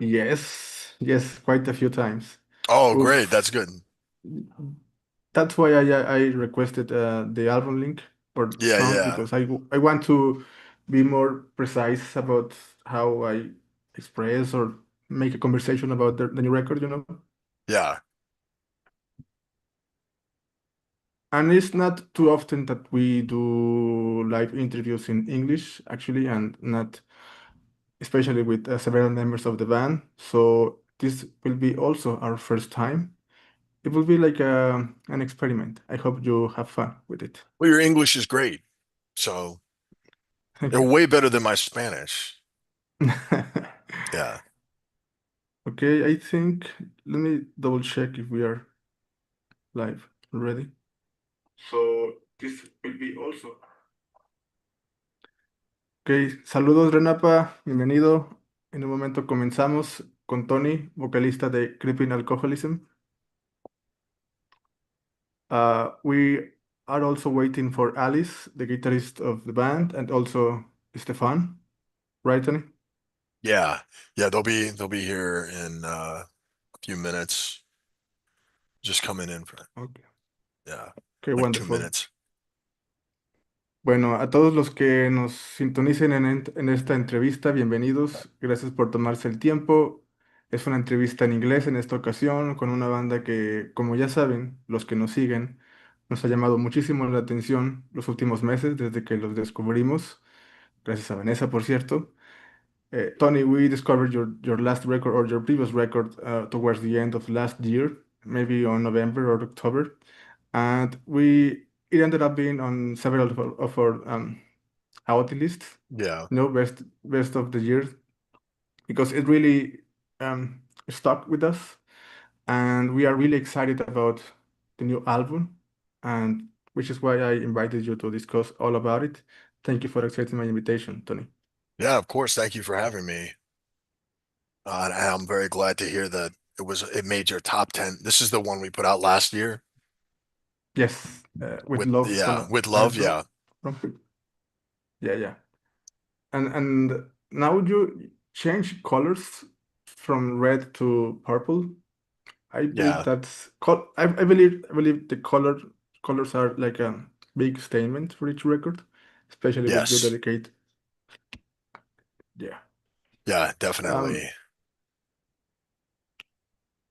Yes, quite a few times. Oh, great. That's Oof. good. That's why I requested the album link or Yeah, songs yeah, because I want to be more precise about how I express or make a conversation about the new record, you know? yeah. And it's not too often that we do live interviews in English, actually, and not especially with several members of the band. So this will be also our first time. It will be like an experiment. I hope you have fun with it. Well, your English is great. So Thank you're you. way better than my Spanish. Yeah. Okay, I think let me double check if we are live already. So this will be also. Ok, saludos Renapa, bienvenido. En un momento comenzamos con Tony, vocalista de Creeping Alcoholism. We are also waiting for Alice, the guitarist of the band, and also Stefan, right, Tony? Yeah. Yeah, they'll be here in a few minutes. Just coming in for Okay, yeah, okay, like two wonderful. minutes. Bueno, a todos los que nos sintonicen en esta entrevista, bienvenidos. Gracias por tomarse el tiempo. Es una entrevista en inglés en esta ocasión con una banda que, como ya saben, los que nos siguen, nos ha llamado muchísimo la atención los últimos meses desde que los descubrimos. Gracias a Vanessa, por cierto. Tony, we discovered your last record or your previous record towards the end of last year, maybe on November or October, and we it ended up being on several of our out lists, Yeah. best of the year because it really stuck with us, and we are really excited about the new album, and which is why I invited you to discuss all about it. Thank you for accepting my invitation, Tony. Yeah, of course. Thank you for having me. And I'm very glad to hear that it made your top 10. This is the one we put out last year Yes, with with love yeah, with love. from Yeah. from yeah, yeah. And now you change colors from red to purple. I believe Yeah. that's I believe the colors are like a big statement for each record, especially with you Yes. dedicate. Yeah. Yeah, Um, definitely.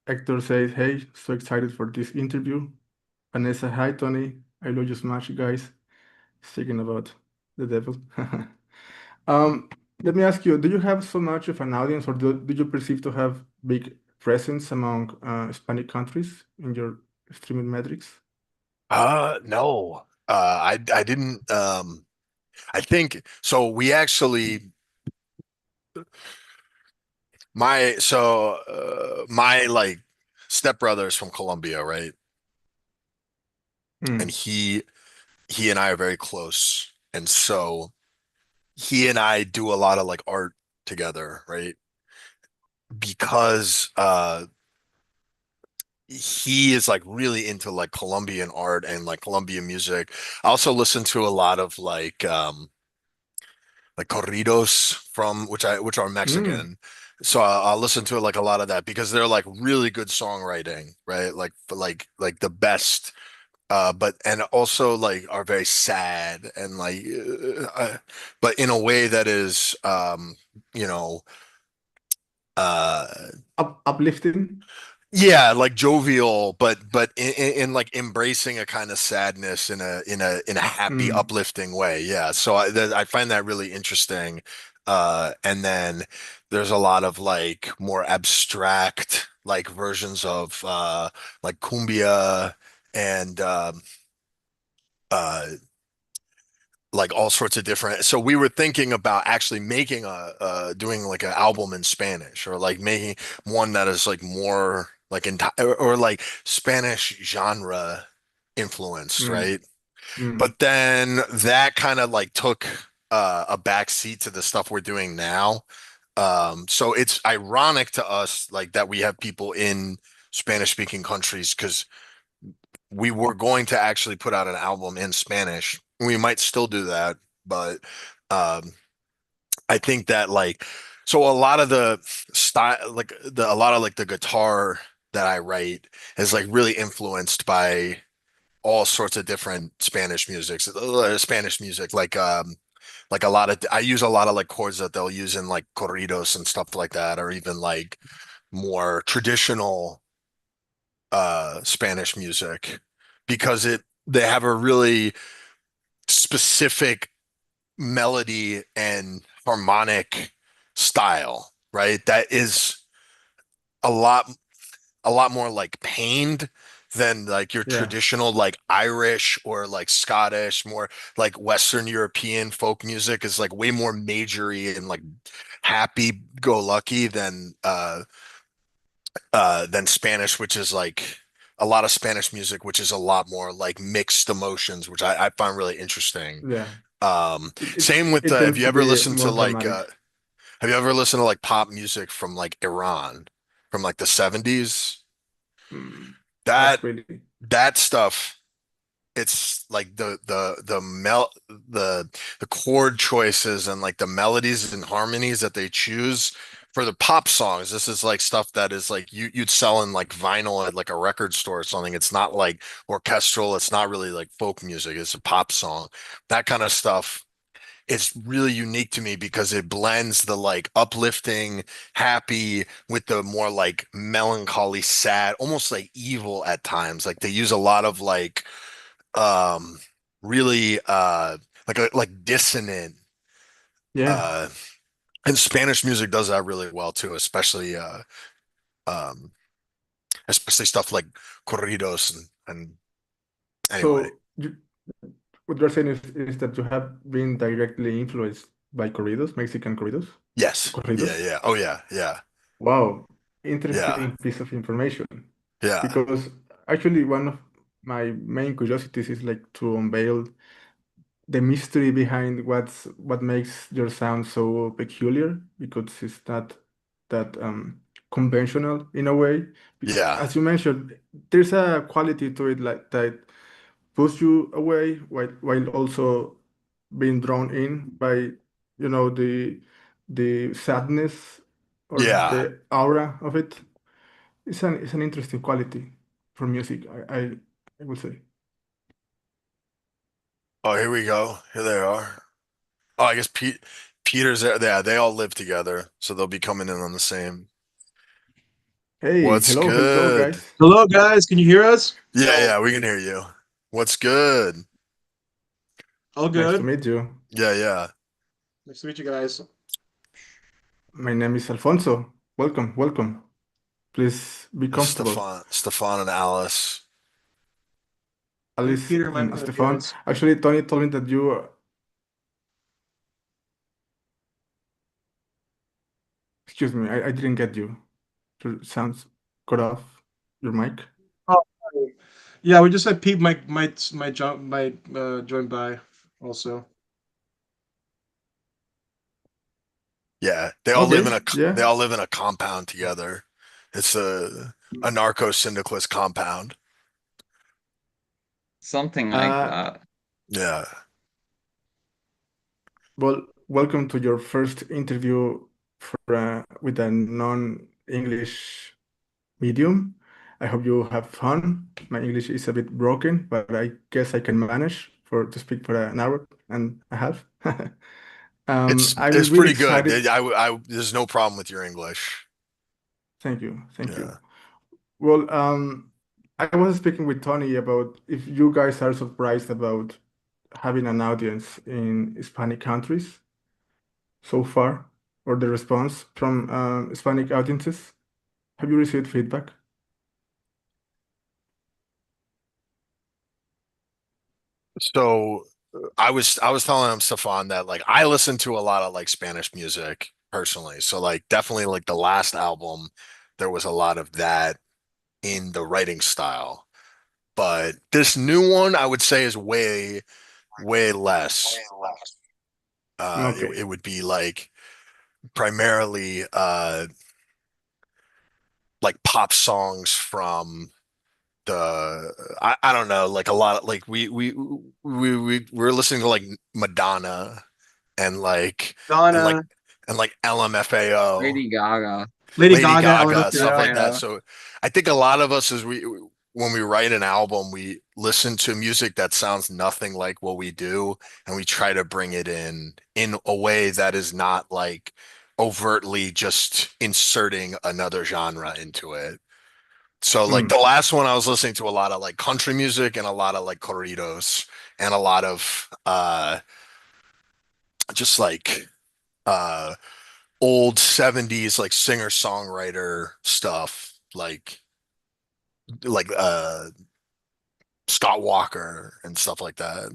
Hector says, "Hey, so excited for this interview." Vanessa, hi Tony. I love you so much, guys. Speaking about the devil. Um, Let me ask you, do you have so much of an audience, or do you perceive to have big presence among Hispanic countries in your streaming metrics? No. I didn't I think so we actually my like stepbrother is from Colombia, right? And Mm, he and I are very close. And so he and I do a lot of like art together, right? Because he is like really into like Colombian art and like Colombian music. I also listen to a lot of like corridos from which are mm, Mexican. So I'll listen to like a lot of that because they're like really good songwriting, right? Like for like the best but and also like are very sad and like but in a way that is you know uh uplifting. yeah, like jovial, but in like embracing a kind of sadness in a happy, Mm, uplifting way. Yeah, so I find that really interesting. And then there's a lot of like more abstract like versions of like cumbia and uh like all sorts of different. So we were thinking about actually making doing like an album in Spanish or like making one that is like more like or like Spanish genre influenced, mm, right? mm, But then that kind of like took a back seat to the stuff we're doing now. So it's ironic to us like that we have people in Spanish speaking countries because we were going to actually put out an album in Spanish. We might still do that, but um, I think that like So a lot of the style, like a lot of like the guitar that I write is like really influenced by all sorts of different Spanish music, like a lot of I use a lot of like chords that they'll use in like corridos and stuff like that, or even like more traditional Spanish music because it they have a really specific melody and harmonic style, right? That is a lot a lot more like pained than like your Yeah, traditional like Irish or like Scottish, more like Western European folk music is like way more majory and like happy go lucky than Spanish, which is like a lot of Spanish music, which is a lot more like mixed emotions, which I find really interesting. yeah. It Same with it have tends you to ever be listened to more dramatic. have you ever listened to like pop music from like Iran from like the 70s? Not That really. that stuff, it's like the chord choices and like the melodies and harmonies that they choose for the pop songs. This is like stuff that is like you'd sell in like vinyl at like a record store or something. It's not like orchestral, it's not really like folk music, it's a pop song. That kind of stuff, it's really unique to me because it blends the like uplifting, happy with the more like melancholy, sad, almost like evil at times. Like they use a lot of like um really like dissonant Yeah. uh and Spanish music does that really well too, um especially stuff like corridos and anyway. So what you're saying is that you have been directly influenced by corridos, Mexican corridos, Yes. Yeah, corridos. yeah. Oh yeah, yeah. Wow, Yeah. interesting piece of information. Yeah. Because actually, one of my main curiosities is like to unveil the mystery behind what makes your sound so peculiar, because it's not that conventional in a way. Yeah. As you mentioned, there's a quality to it like that push you away while also being drawn in by the sadness or Yeah. the aura of it. It's an interesting quality for music, I would say. Oh, here we go. Here they are. Oh, I guess Peter's there. Yeah, they all live together, so they'll be coming in on the same. Hey, What's hello good? guys. Hello, guys. Can you hear us? Yeah, yeah, we can hear you. What's good? All Nice to good. meet you. Yeah, yeah. Nice to meet you guys. My name is Alfonso. Welcome, welcome. Please be It's comfortable. Stefan and Alice. Alice Peter, my and my Stefan. appearance. Actually, Tony told me that excuse me, I didn't get you. Your sounds cut off. Your mic. Oh, yeah. We just had Pete, joined by also. Yeah, Okay, they yeah. all live in a compound together. It's a narco syndicalist compound. Something like Uh, that. Yeah. well, welcome to your first interview with a non-English medium. I hope you have fun. My English is a bit broken, but I guess I can manage to speak for an hour and a half. I'm It's really pretty good. excited. There's no problem with your English. Thank you, thank you. Yeah. Well, I was speaking with Tony about if you guys are surprised about having an audience in Hispanic countries so far, or the response from Hispanic audiences. Have you received feedback? So I was telling him Stefan that like I listen to a lot of like Spanish music personally. So like definitely like the last album, there was a lot of that in the writing style. But this new one I would say is way less. It Okay. would be like primarily like pop songs from I don't know, like a lot of like we're listening to like Madonna and like Donna. and like LMFAO, Lady Gaga. Lady Lady Gaga, Gaga, LMFAO. stuff like that. Yeah. So I think a lot of us, as when we write an album, we listen to music that sounds nothing like what we do, and we try to bring it in a way that is not like overtly just inserting another genre into it. So like the Mm. last one, I was listening to a lot of like country music and a lot of like corridos and a lot of just like uh old 70s like singer-songwriter stuff like Scott Walker and stuff like that.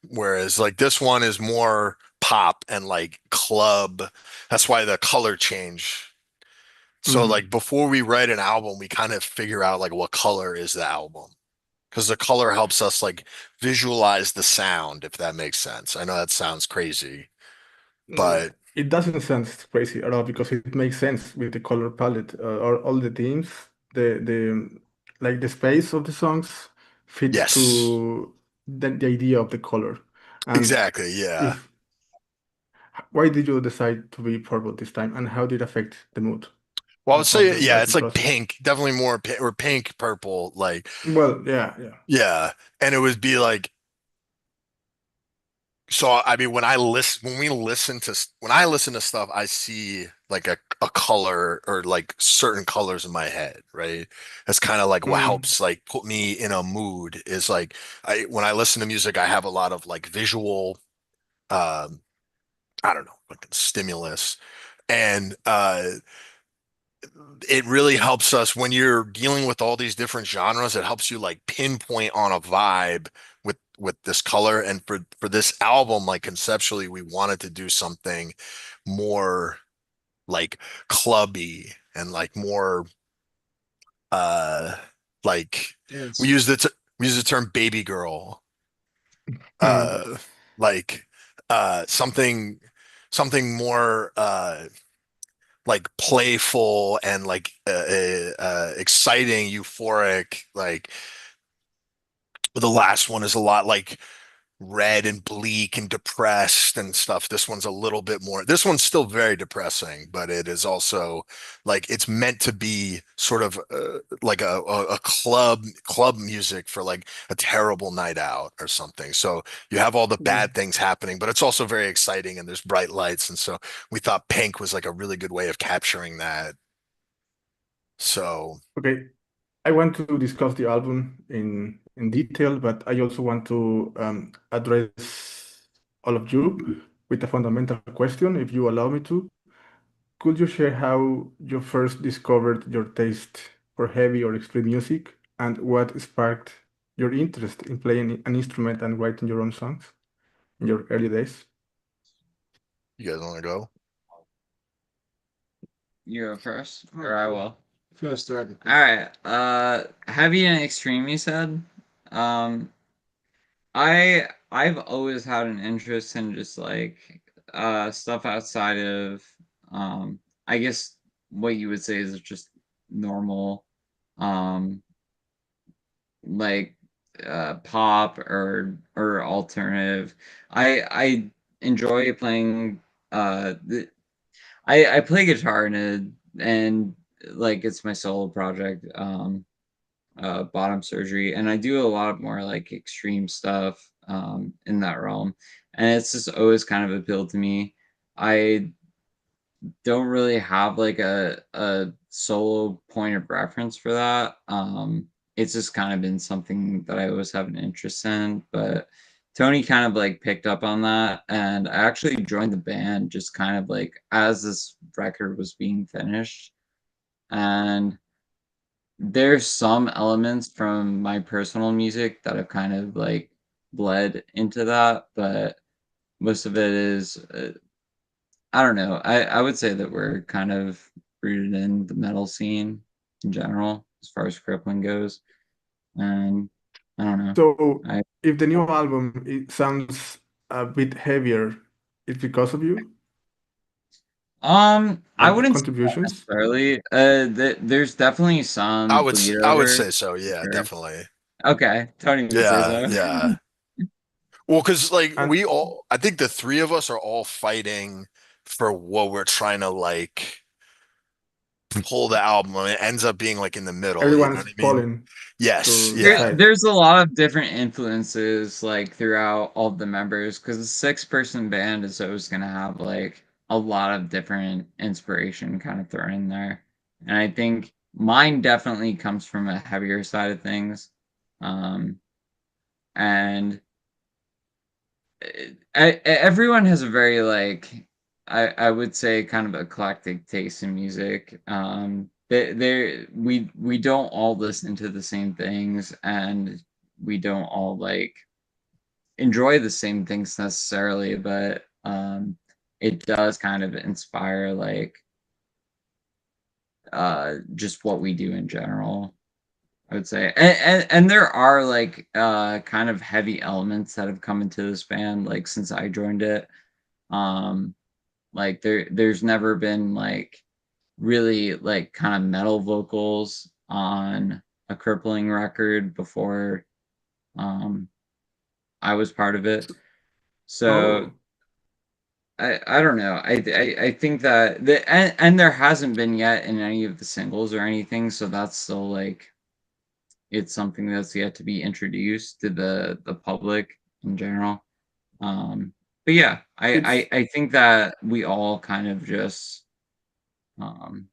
Whereas like this one is more pop and like club. That's why the color change. So Mhm. like before we write an album, we kind of figure out like what color is the album. Because the color helps us like visualize the sound, if that makes sense. I know that sounds crazy, but It doesn't sound crazy at all because it makes sense with the color palette. All the themes, the like the space of the songs fits yes, to the idea of the color. And exactly. Yeah. if why did you decide to be purple this time, and how did it affect the mood Well, I would of say, the yeah, writing it's like process? pink, definitely more pink or pink, purple, like, Well, yeah, yeah. yeah. And it would be like, so I mean, when I listen to stuff, I see like a color or like certain colors in my head, right? That's kind of like what Mm, helps like put me in a mood is like when I listen to music, I have a lot of like visual, um, I don't know, like stimulus. And it really helps us when you're dealing with all these different genres. It helps you like pinpoint on a vibe with this color. And for this album, like conceptually, we wanted to do something more like clubby and like more uh like we Yes. use we use the term baby girl, mm, uh like something more like playful and like exciting, euphoric. Like the last one is a lot like red and bleak and depressed and stuff. This one's a little bit more. This one's still very depressing, but it is also like it's meant to be sort of like a club music for like a terrible night out or something. So you have all the mm. bad things happening, but it's also very exciting and there's bright lights. And so we thought pink was like a really good way of capturing that. So Okay, I want to discuss the album in detail, but I also want to address all of you with a fundamental question, if you allow me to. Could you share how you first discovered your taste for heavy or extreme music, and what sparked your interest in playing an instrument and writing your own songs in your early days? you guys want to go? You go first, or I will. First, All right. Heavy and extreme. You said. Um, I've always had an interest in just like stuff outside of I guess what you would say is just normal um like pop or alternative. I enjoy playing I play guitar and like it's my solo project. Bottom surgery, and I do a lot more like extreme stuff in that realm, and it's just always kind of appealed to me. I don't really have like a solo point of reference for that. It's just kind of been something that I always have an interest in, but Tony kind of like picked up on that, and I actually joined the band just kind of like as this record was being finished, and there's some elements from my personal music that have kind of like bled into that, but most of it is I don't know. I would say that we're kind of rooted in the metal scene in general as far as crippling goes, and I don't know. So, I if the new album it sounds a bit heavier, it's because of you, I like wouldn't say that contributions? necessarily. There's definitely some bleed I would over say so. for Yeah, sure. definitely. Okay, Tony would say Yeah, so. yeah. Well, because like And I think the three of us are all fighting for what we're trying to like pull the album, and it ends up being like in the middle, you Everyone know what is I mean? pulling Yes, to There, yeah. decide. there's a lot of different influences like throughout all the members because a six-person band is always gonna have like a lot of different inspiration kind of thrown in there. And I think mine definitely comes from a heavier side of things. Um, and everyone has a very like I would say kind of eclectic taste in music. We don't all listen to the same things, and we don't all like enjoy the same things necessarily, but it does kind of inspire like just what we do in general. I would say, and there are like kind of heavy elements that have come into this band like since I joined it. Um, like there's never been like really like kind of metal vocals on a Crippling record before um I was part of it. So Oh, I don't know. I think that and there hasn't been yet in any of the singles or anything, so that's still like it's something that's yet to be introduced to the public in general. But yeah, it's I think that we all kind of just um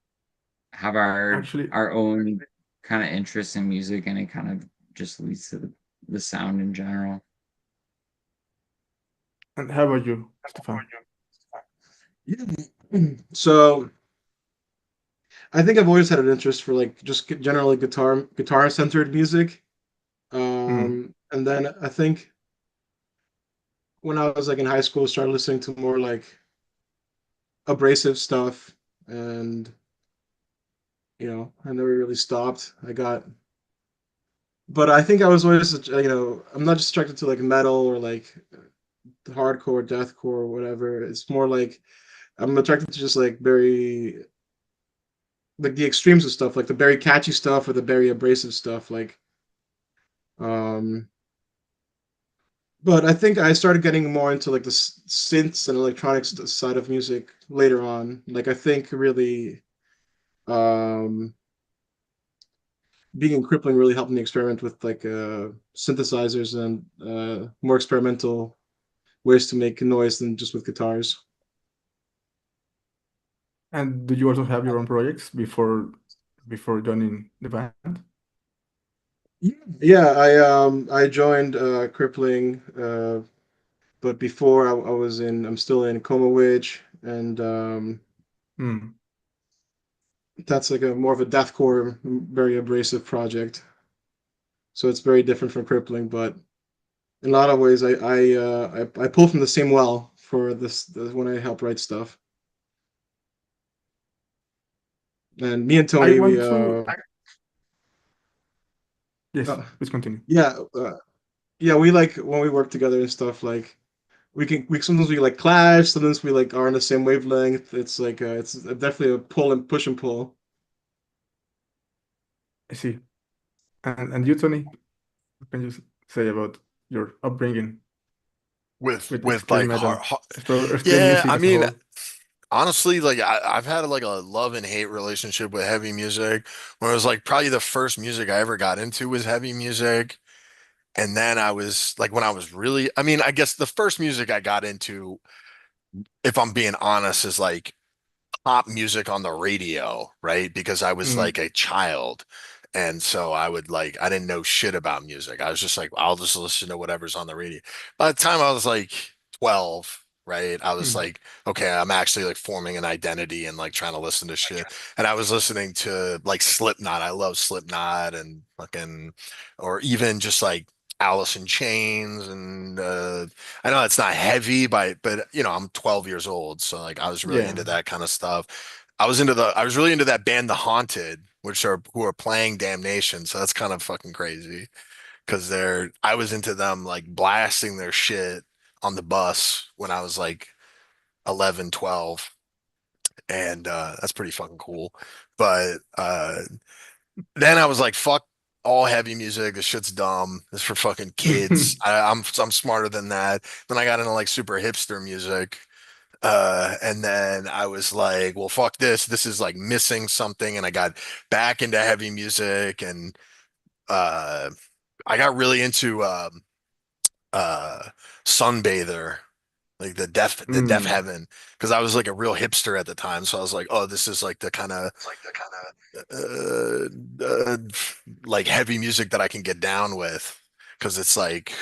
have actually. our own kind of interest in music, and it kind of just leads to the sound in general. And how about you, Stefan? Yeah. So I think I've always had an interest for like just generally guitar centered music. Mm, And then I think when I was like in high school, started listening to more like abrasive stuff, and I never really stopped. But I think I was always, I'm not just attracted to like metal or like hardcore, deathcore, or whatever. It's more like I'm attracted to just like very like the extremes of stuff, like the very catchy stuff or the very abrasive stuff. Um, but I think I started getting more into like the synths and electronics side of music later on. Like I think really um, being in Crippling really helped me experiment with like synthesizers and more experimental ways to make noise than just with guitars. and do you also have your own projects before joining the band? Yeah, I joined Crippling, but before I'm still in Coma Witch, and Mm, that's like a more of a deathcore, very abrasive project. So it's very different from Crippling, but in a lot of ways, I pull from the same well for when I help write stuff. And me and I Tony, want to. Yes, uh, please continue. yeah, yeah, we like when we work together and stuff. Like we sometimes we like clash, sometimes we like are on the same wavelength. It's like it's definitely a pull and push and pull. I see. And you, Tony, what can you say about your upbringing with With extreme like metal, extreme yeah, music I as a mean, whole? honestly, like I've had like a love and hate relationship with heavy music. When it was like probably the first music I ever got into was heavy music. And then I was like, when I was really, I mean, I guess the first music I got into, if I'm being honest, is like pop music on the radio, right? Because I was Mm, like a child. And so I would like, I didn't know shit about music. I was just like, I'll just listen to whatever's on the radio. By the time I was like 12, right? I was mm, like, okay, I'm actually like forming an identity and like trying to listen to shit. And I was listening to like Slipknot. I love Slipknot and fucking, or even just like Alice in Chains and I know it's not heavy, but I'm 12 years old, so like I was really yeah. into that kind of stuff. I was really into that band The Haunted, which are who are playing Damnation, so that's kind of fucking crazy because I was into them like blasting their shit on the bus when I was like 11, 12, and that's pretty fucking cool. But then I was like, fuck all heavy music. This shit's dumb. This is for fucking kids. I'm smarter than that. Then I got into like super hipster music. And then I was like, well, fuck this. This is like missing something. And I got back into heavy music and uh I got really into uh Sunbather, like the Deaf Mm, Heaven, because I was like a real hipster at the time. So I was like, oh, this is like the kind of uh, uh like heavy music that I can get down with because it's like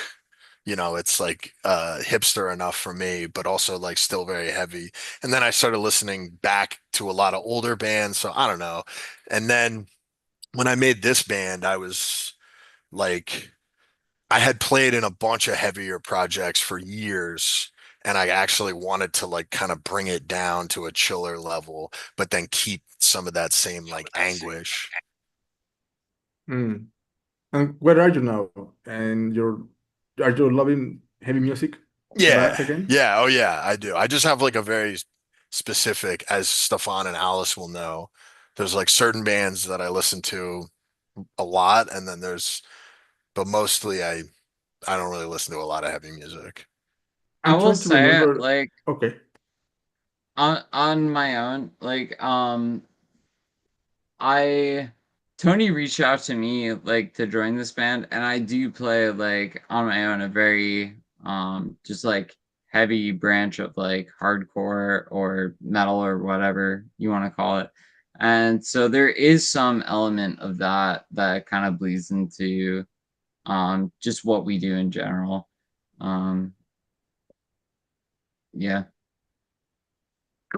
it's like hipster enough for me, but also like still very heavy. And then I started listening back to a lot of older bands, so I don't know. And then when I made this band, I was like I had played in a bunch of heavier projects for years, and I actually wanted to like kind of bring it down to a chiller level, but then keep some of that same like anguish. mm. And where are you now? And are you loving heavy music Yeah. back again? Yeah. Oh, yeah, I do. I just have like a very specific, as Stefan and Alice will know, there's like certain bands that I listen to a lot, and then but mostly I don't really listen to a lot of heavy music. I I'm will trying to say, remember. like, Okay. on my own, like, I Tony reached out to me like to join this band, and I do play like on my own a very just like heavy branch of like hardcore or metal or whatever you want to call it. And so there is some element of that kind of bleeds into just what we do in general. Um yeah.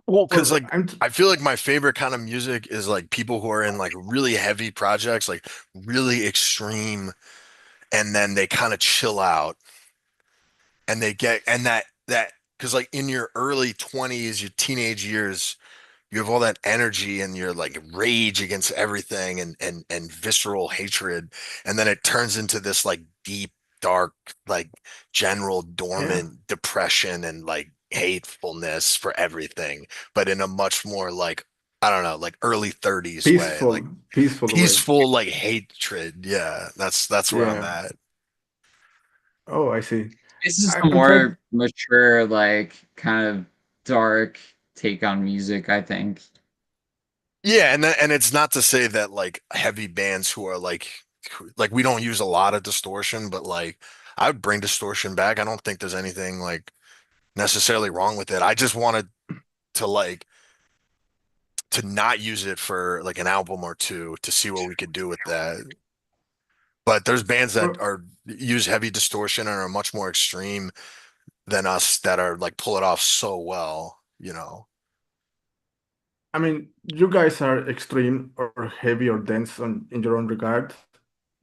Well, because Well, like I feel like my favorite kind of music is like people who are in like really heavy projects, like really extreme, and then they kind of chill out and they get and that because like in your early 20s, your teenage years, you have all that energy and your like rage against everything and visceral hatred, and then it turns into this like deep, dark, like general yeah, dormant depression and like hatefulness for everything, but in a much more like I don't know, like early 30s way, like peaceful way. peaceful like hatred. Yeah, that's where I'm Yeah. at. Oh, I see. This is a I'm trying. more mature, like kind of dark take on music, I think. Yeah, and it's not to say that like heavy bands who are like we don't use a lot of distortion, but like I would bring distortion back. I don't think there's anything like necessarily wrong with it. I just wanted to like to not use it for like an album or two to see what we could do with that. But there's bands that Well, are use heavy distortion and are much more extreme than us that are like pull it off so well. I mean, you guys are extreme or heavy or dense in your own regard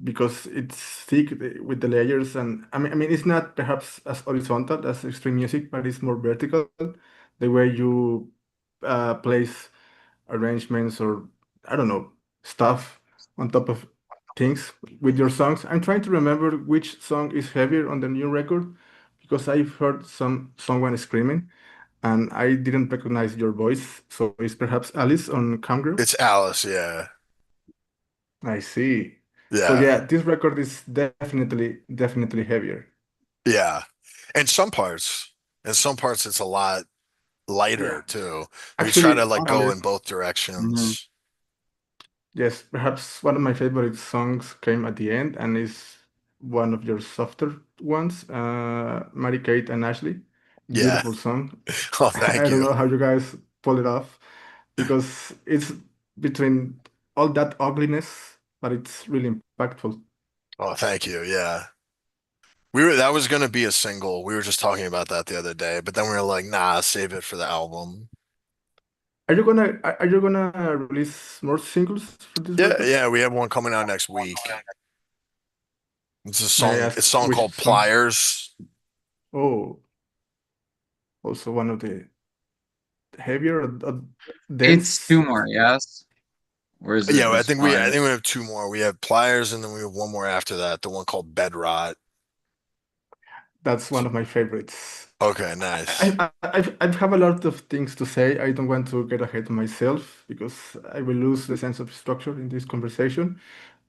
because it's thick with the layers, and I mean, it's not perhaps as horizontal as extreme music, but it's more vertical. The way you place arrangements or I don't know stuff on top of things with your songs. I'm trying to remember which song is heavier on the new record because I've heard someone screaming and I didn't recognize your voice. So it's perhaps Alice on Camgirl. It's Alice, yeah. I see. So Yeah. yeah, this record is definitely heavier. Yeah. And some parts it's a lot Yeah. lighter too. We try to Actually, like go in Alice, both Mhm. directions. yes, perhaps one of my favorite songs came at the end and is one of your softer ones, Mary Kate and Ashley. Yeah. Beautiful song. Oh, I thank don't you. know how you guys pull it off because it's between all that ugliness, but it's really impactful. Oh, thank you. Yeah. That was gonna be a single. We were just talking about that the other day, but then we were like, nah, save it for the album. Are you gonna release more singles for this Yeah, record? yeah, we have one coming out next week. It's a May I song, ask it's a song which called song? Pliers. Oh, also one of the heavier, It's dense. two more, yes? Or is it Yeah, I just think we I one? think we have two more. We have Pliers and then we have one more after that, the one called Bed Rot. That's one of my favorites. Okay, nice. I have a lot of things to say. I don't want to get ahead of myself because I will lose the sense of structure in this conversation.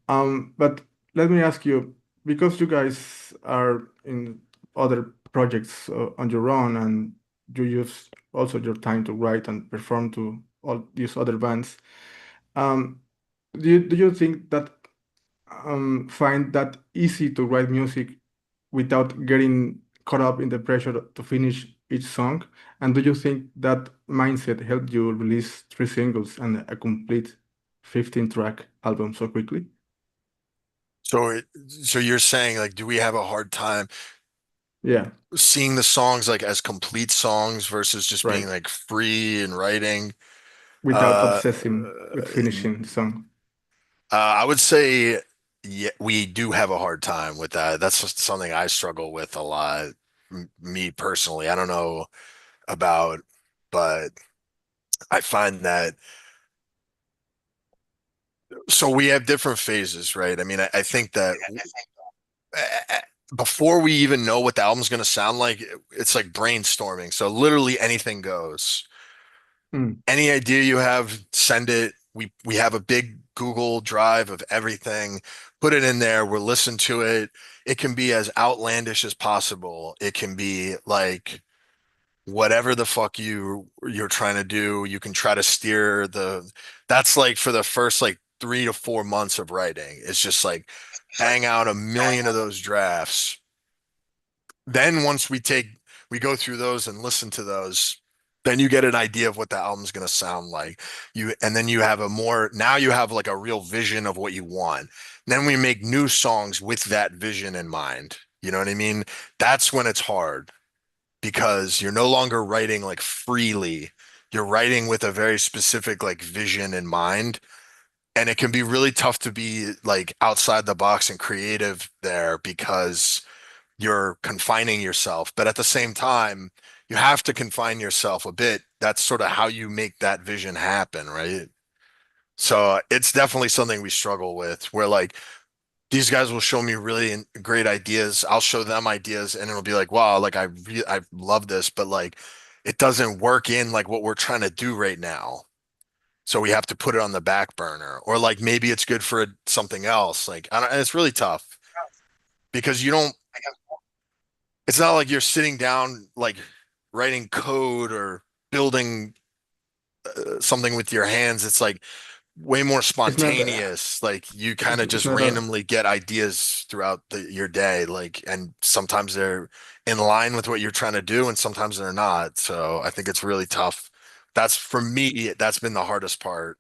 But let me ask you, because you guys are in other projects on your own and you use also your time to write and perform to all these other bands. Um, do you think that find that easy to write music without getting caught up in the pressure to finish each song? And do you think that mindset helped you release 3 singles and a complete 15-track album so quickly? So you're saying like, do we have a hard time Yeah, seeing the songs like as complete songs versus just being right. like free and writing? Without Uh, obsessing with finishing the song. I would say, yeah, we do have a hard time with that. That's just something I struggle with a lot. Me personally, I don't know about, but I find that so we have different phases, right? I mean, I think that uh, before we even know what the album's going to sound like, it's like brainstorming. So literally anything goes. Mm. Any idea you have, send it. We have a big Google Drive of everything. Put it in there. We'll listen to it. It can be as outlandish as possible. It can be like whatever the fuck you're trying to do. You can try to steer the that's like for the first like 3 to 4 months of writing. It's just like bang out a million of those drafts. Then once we go through those and listen to those, then you get an idea of what the album's going to sound like. And then you have now you have like a real vision of what you want. Then we make new songs with that vision in mind. You know what I mean? That's when it's hard because you're no longer writing like freely. You're writing with a very specific like vision in mind. And it can be really tough to be like outside the box and creative there because you're confining yourself. But at the same time, you have to confine yourself a bit. That's sort of how you make that vision happen, right? So it's definitely something we struggle with where like these guys will show me really great ideas. I'll show them ideas and it'll be like, wow, like I love this, but like it doesn't work in like what we're trying to do right now. So we have to put it on the back burner or like maybe it's good for something else. Like I don't, and it's really tough because you don't it's not like you're sitting down like writing code or building something with your hands. It's like way more It's not spontaneous. Like you kind of it's just not a randomly get ideas throughout your day. Like, and sometimes they're in line with what you're trying to do, and sometimes they're not. So I think it's really tough. That's for me, that's been the hardest part.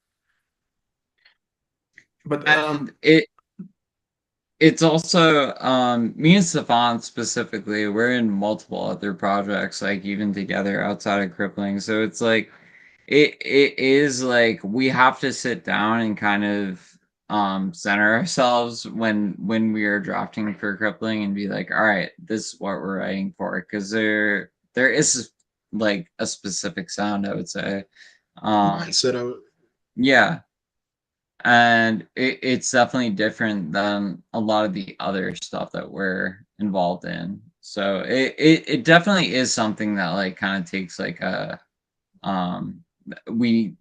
but And it's also me and Stefan specifically, we're in multiple other projects, like even together outside of Crippling. So it's like it is like we have to sit down and kind of center ourselves when we are drafting for Crippling and be like, all right, this is what we're writing for. Because there is like a specific sound, I would say. Mindset. Yeah, and it's definitely different than a lot of the other stuff that we're involved in. So it definitely is something that like kind of takes like a um we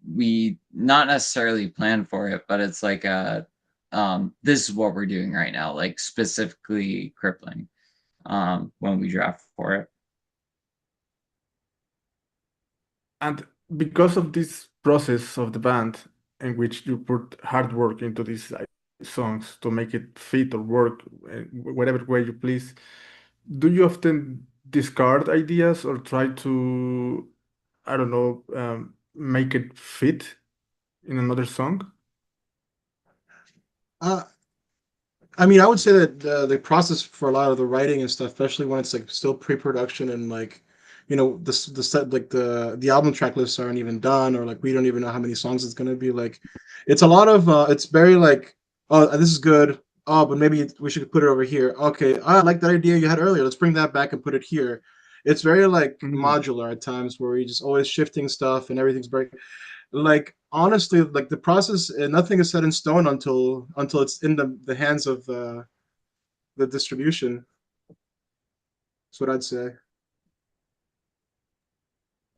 not necessarily plan for it, but it's like a this is what we're doing right now, like specifically Crippling when we draft for it. and because of this process of the band in which you put hard work into these songs to make it fit or work whatever way you please, do you often discard ideas or try to, I don't know, make it fit in another song? Uh, I mean, I would say that the process for a lot of the writing and stuff, especially when it's like still pre-production and like, the set like the album track lists aren't even done, or like we don't even know how many songs it's gonna be. Like, it's a lot of it's very like, oh, this is good. Oh, but maybe we should put it over here. Okay, I like that idea you had earlier. Let's bring that back and put it here. It's very like Mhm. modular at times where you're just always shifting stuff and everything's very like honestly like the process nothing is set in stone until it's in the hands of the distribution. That's what I'd say.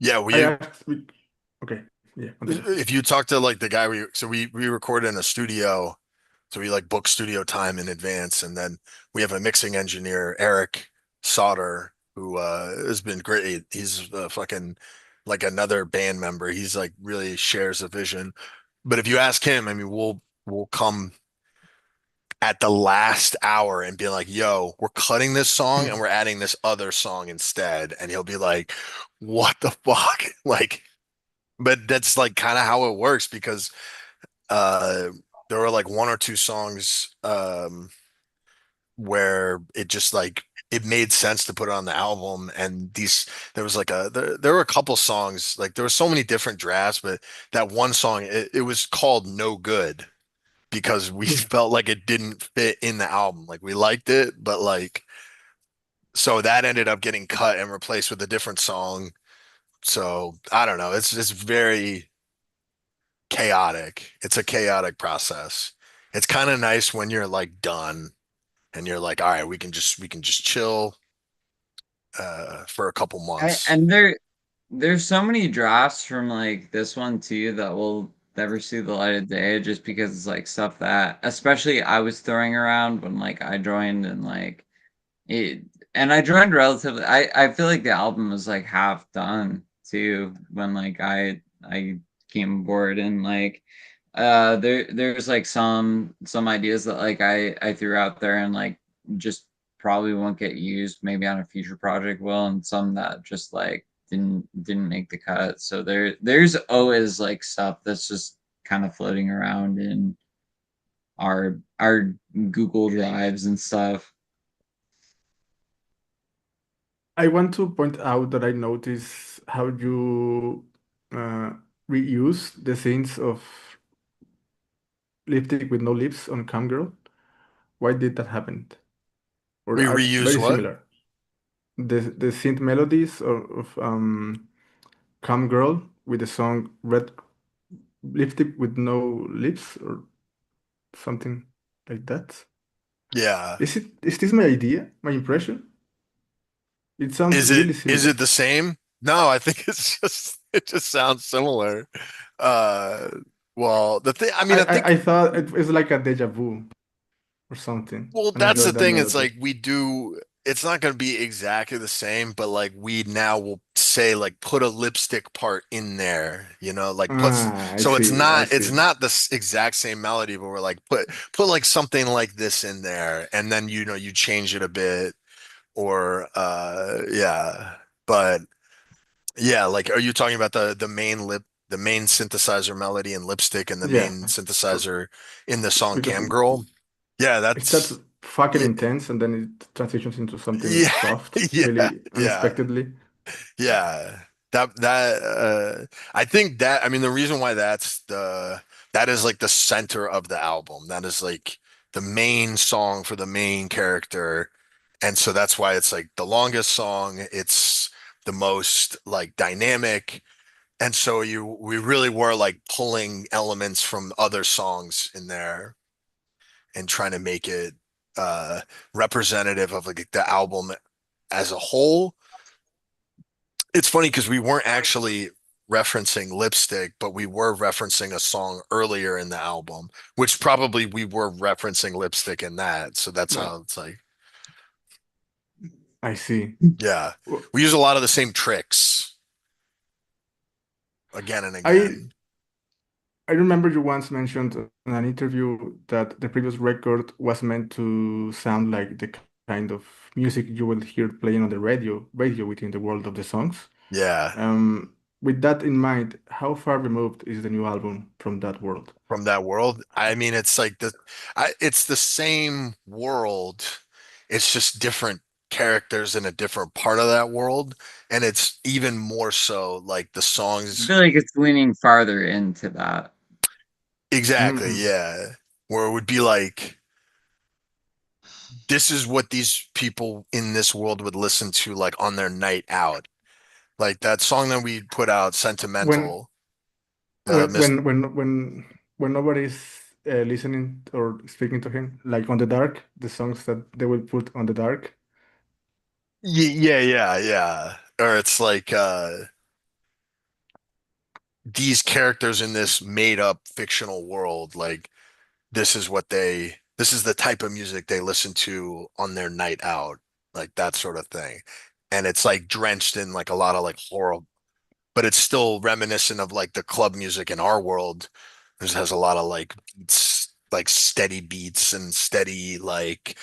Yeah, I asked, okay, yeah, continue. if you talk to like the guy we recorded in a studio. So we like book studio time in advance, and then we have a mixing engineer, Eric Sauter, who has been great. He's fucking like another band member. He's like really shares a vision. But if you ask him, I mean, we'll come at the last hour and be like, "Yo, we're cutting this song and we're adding this other song instead," and he'll be like, "What the fuck?" Like, but that's like kind of how it works because uh there were like one or two songs where it just like it made sense to put it on the album, and these there was like there were a couple songs, like there were so many different drafts, but that one song it was called No Good because we Yeah. felt like it didn't fit in the album. Like we liked it, but like so that ended up getting cut and replaced with a different song. So I don't know. It's very chaotic. It's a chaotic process. It's kind of nice when you're like done and you're like, all right, we can just chill for a couple months. And there's so many drafts from like this one too that will never see the light of day just because it's like stuff that especially I was throwing around when like I joined and like it and I joined relatively I feel like the album was like half done too when like I came aboard and like there's like some ideas that like I threw out there and like just probably won't get used maybe on a future project will and some that just like didn't make the cut so there's always like stuff that's just kind of floating around in our Google Drives and stuff. I want to point out that I notice how you uh, reuse the scenes of Lipstick with No Lips on Cam Girl. Why did that happen? Or We are reuse very what? similar. The synth melodies of Cam Girl with the song Red Lipstick with No Lips or something like that. Yeah. Is this my idea? My impression? It sounds Is it really is similar. it the same? No, I think it's just it just sounds similar. Uh well, the thing I mean, I I think thought it was like a deja vu or something. well, And I that's the enjoyed that thing. It's melody. like we do, it's not going to be exactly the same, but like we now will say like put a lipstick part in there, like puts Ah, so I it's see. not the exact same melody, but we're like put like something like this in there, and then you change it a bit or yeah. But yeah, like are you talking about the main synthesizer melody and lipstick and the Yeah, main for, synthesizer in the song because Cam Girl? Yeah, it starts that's fucking yeah, intense and then it transitions into something yeah, soft, yeah, really yeah, unexpectedly. yeah. I think that I mean the reason why that is like the center of the album. That is like the main song for the main character. And so that's why it's like the longest song. It's the most like dynamic. And so we really were like pulling elements from other songs in there and trying to make it representative of like the album as a whole. It's funny because we weren't actually referencing Lipstick, but we were referencing a song earlier in the album, which probably we were referencing Lipstick in that. So that's Uh, how it's like, I see. yeah, Well, we use a lot of the same tricks again and I again. I remember you once mentioned in an interview that the previous record was meant to sound like the kind of music you will hear playing on the radio within the world of the songs. Yeah, With that in mind, how far removed is the new album from that world? from that world. I mean, it's like it's the same world. It's just different characters in a different part of that world, and it's even more so like the I songs. feel like it's leaning farther into that. Exactly, Hmm. yeah. Where it would be like, this is what these people in this world would listen to like on their night out. Like that song that we put out, When Sentimental. when Miss when when when when nobody's listening or speaking to him, like on the dark, the songs that they will put on the dark. Yeah, yeah, yeah. Or it's like these characters in this made up fictional world, like this is the type of music they listen to on their night out, like that sort of thing. and it's like drenched in like a lot of like horror, but it's still reminiscent of like the club music in our world. It has a lot of like beats, like steady beats and steady like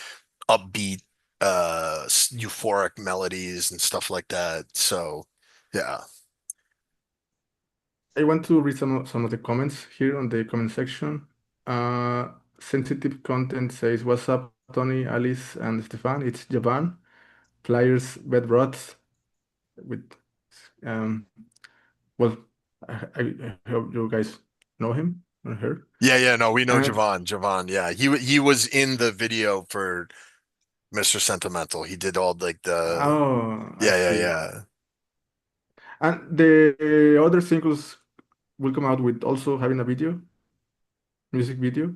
upbeat euphoric melodies and stuff like that. So yeah. I want to read some of the comments here on the comment section. Uh, Sensitive content says, "What's up, Tony, Alice, and Stefan? It's Javan. Flyers, bed rots with um. Well, I hope you guys know him or her. Yeah, no, we know And Javon. Yeah. He was in the video for Mr. Sentimental. He did all like the oh, I see. yeah. And the other singles will come out with also having a video, music video,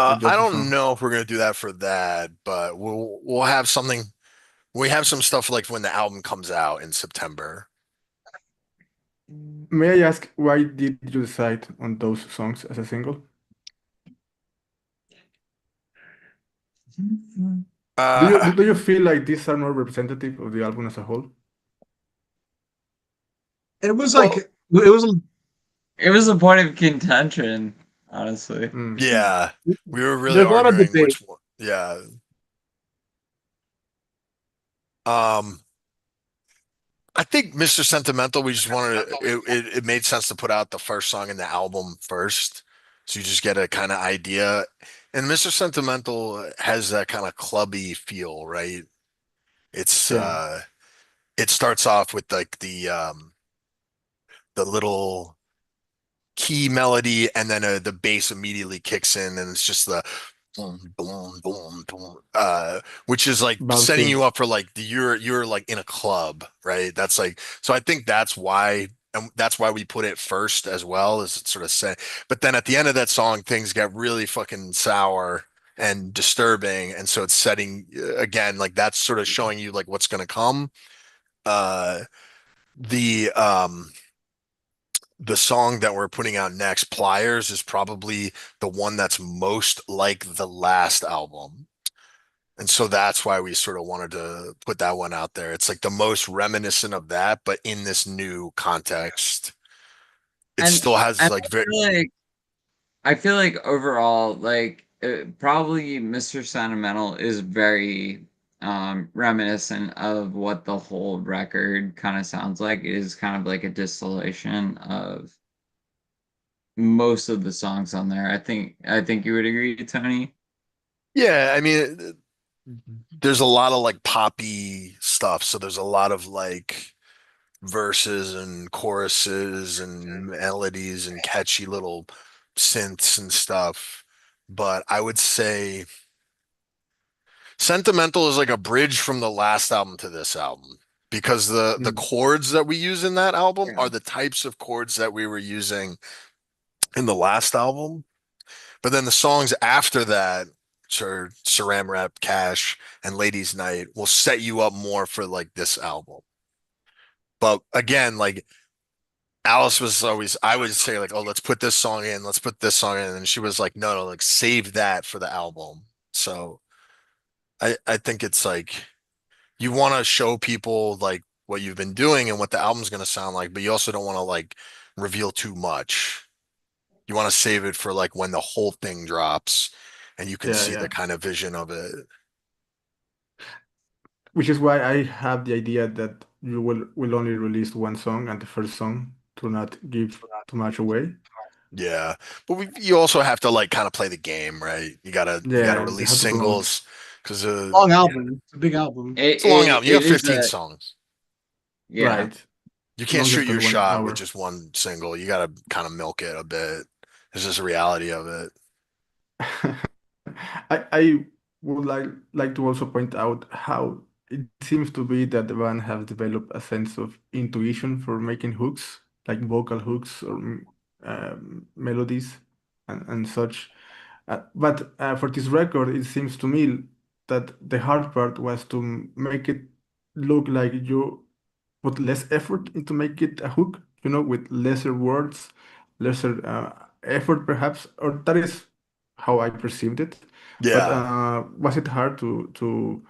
or I just the don't song. know if we're gonna do that for that, but we'll have something. We have some stuff like when the album comes out in September. May I ask why did you decide on those songs as a single? Do you Uh, do you feel like these are more representative of the album as a whole? It was like well, it was It was a point of contention, honestly. Mm. yeah, we were really there's a lot of arguing debate. which one. Yeah. Um, I think Mr. Sentimental, we just wanted it made sense to put out the first song in the album first. So you just get a kind of idea. And Mr. Sentimental has that kind of clubby feel, right? It's Yeah, it starts off with like the little key melody and then the bass immediately kicks in and it's just the boom boom boom boom which is like setting bouncy. you up for like you're like in a club, right? That's like, so I think that's why, and that's why we put it first as well, as sort of say, but then at the end of that song things get really fucking sour and disturbing, and so it's setting again, like that's sort of showing you like what's going to come. uh the the song that we're putting out next, Pliers, is probably the one that's most like the last album. And so that's why we sort of wanted to put that one out there. It's like the most reminiscent of that, but in this new context. It And still has and like very, I feel like overall, like probably Mr. Sentimental is very reminiscent of what the whole record kind of sounds like. It is kind of like a distillation of most of the songs on there. I think you would agree, Tony. yeah, I mean, there's a lot of like poppy stuff. So there's a lot of like verses and choruses and melodies and catchy little synths and stuff. But I would say Sentimental is like a bridge from the last album to this album because the Mm. chords that we use in that album Yeah. are the types of chords that we were using in the last album. But then the songs after that, sure, Saram Rap, Cash, and Ladies Night will set you up more for like this album. But again, like Alice was always, I would say like, oh, let's put this song in, let's put this song in, and she was like, no, like save that for the album. So I think it's like you want to show people like what you've been doing and what the album's going to sound like, but you also don't want to like reveal too much. You want to save it for like when the whole thing drops and you can Yeah, see the yeah. kind of vision of it. Which is why I have the idea that you will only release one song and the first song to not give too much away. Yeah. But you also have to like kind of play the game, right? You gotta Yeah, they release have to promote. singles because Long album. It's a big album. It it's a long it, album. You got it is 15 a songs. yeah. Right. You can't shoot Longest your than one shot with hour. just one single. You gotta kind of milk it a bit. It's just a reality of it. I would like to also point out how it seems to be that the band have developed a sense of intuition for making hooks, like vocal hooks or melodies and such. But for this record, it seems to me that the hard part was to make it look like you put less effort into make it a hook, with lesser words, lesser effort perhaps, or that is how I perceived it. But Yeah. was it hard to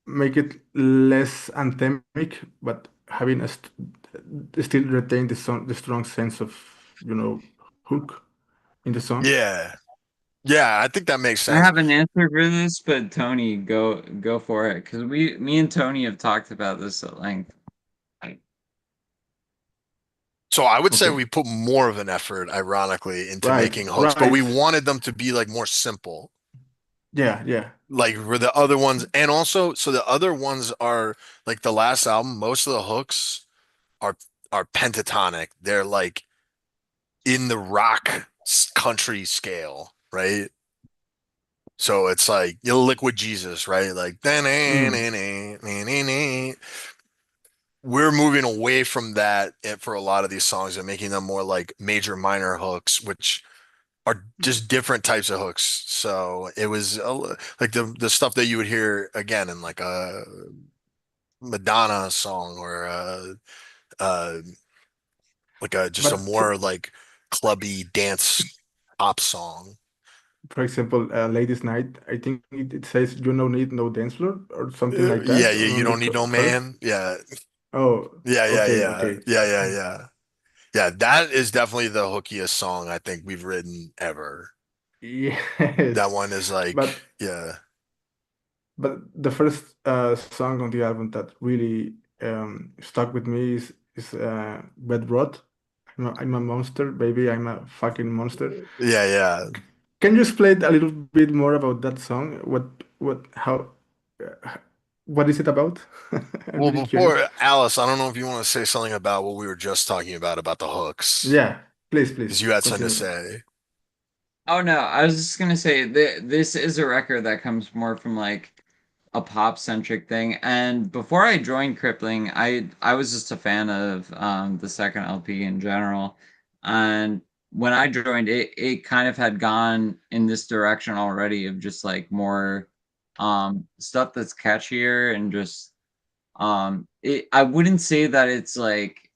make it less anthemic, but having still retain the strong sense of, hook in the song. Yeah. Yeah, I think that makes I sense. have an answer for this, but Tony, go for it, because me and Tony have talked about this at length. So I would say Okay. we put more of an effort, ironically, into Right, making hooks, but we right. wanted them to be like more simple. Yeah, yeah. Like were the other ones, and also so the other ones are like the last album, most of the hooks are are pentatonic. They're like in the rock country scale, right? So it's like you Liquid Jesus, right? Like Mm. we're moving away from that for a lot of these songs and making them more like major minor hooks, which are just different types of hooks. So it was like the stuff that you would hear again in like a Madonna song or uh like a just a But for, more like clubby dance pop song. for example, Ladies Night, I think it says you no need no dance floor or something like Yeah, that yeah, you on the don't need no chorus. man. Yeah, Oh, yeah, yeah, okay, yeah, okay. yeah, yeah, yeah. Yeah, that is definitely the hookiest song I think we've written ever. That Yes, one is like, but yeah, but the first song on the album that really stuck with me is Bad Rot. I'm a monster, baby. I'm a fucking monster. yeah, yeah. Can you explain a little bit more about that song? How, uh, what is it about? I'm Well, really curious. before Alice, I don't know if you want to say something about what we were just talking about the hooks, Yeah, please because you had something to continue. say. Oh no, I was just gonna say this is a record that comes more from like a pop centric thing. And before I joined Crippling, I was just a fan of the second LP in general. And when I joined it, it kind of had gone in this direction already of just like more stuff that's catchier and just it I wouldn't say that it's like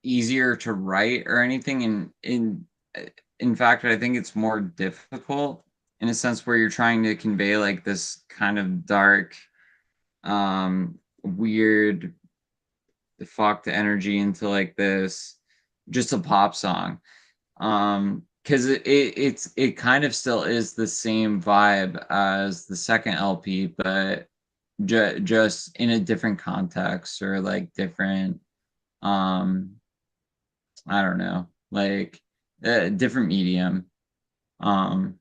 easier to write or anything in fact I think it's more difficult in a sense where you're trying to convey like this kind of dark weird fucked energy into like this just a pop song because it kind of still is the same vibe as the second LP but just in a different context or like different um I don't know, like a different medium. Um,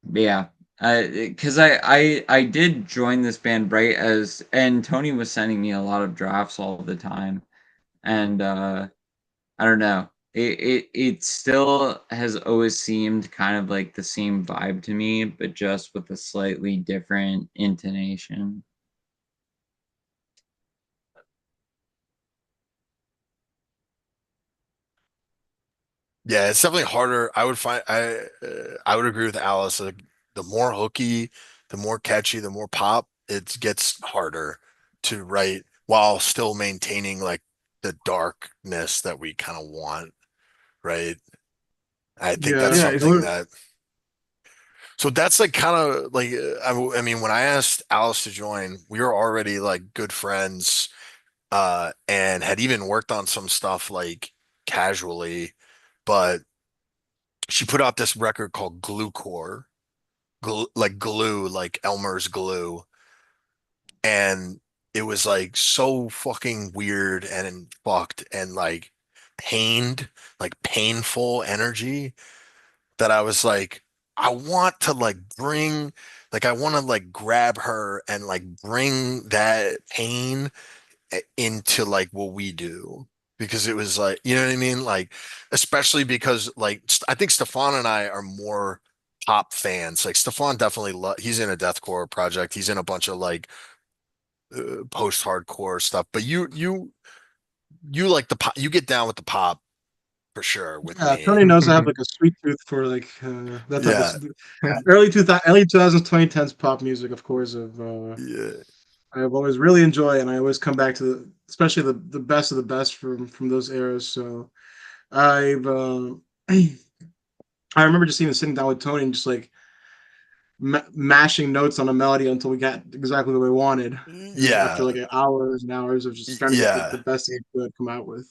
but yeah, because I did join this band right as, and Tony was sending me a lot of drafts all the time, and I don't know, it still has always seemed kind of like the same vibe to me, but just with a slightly different intonation. Yeah, it's definitely harder. I would agree with Alice. Like, the more hooky, the more catchy, the more pop, it gets harder to write while still maintaining like the darkness that we kind of want, right? I think that's Yeah, Yeah, it it's something would, that so that's like kind of like I mean when I asked Alice to join, we were already like good friends and had even worked on some stuff like casually, but she put out this record called Glue Core, like glue, like Elmer's glue, and it was like so fucking weird and fucked and like pained, like painful energy that I was like, I want to like bring, like, I want to like grab her and like bring that pain into like what we do. Because it was like, you know what I mean? Like, especially because like, I think Stefan and I are more pop fans. Like, Stefan definitely, he's in a deathcore project. He's in a bunch of like post-hardcore stuff. But you like the pop, you get down with the pop for sure with yeah, me. Tony knows I have like a sweet tooth for like that type of Yeah. early 2000s 2010s pop music, of course. Of Yeah. I've always really enjoyed, and I always come back to especially the best of the best from those eras. So I've I remember just even sitting down with Tony and just like mashing notes on a melody until we got exactly what we wanted. And after Yeah, like hours and hours of just trying to get the yeah. best he could come out with.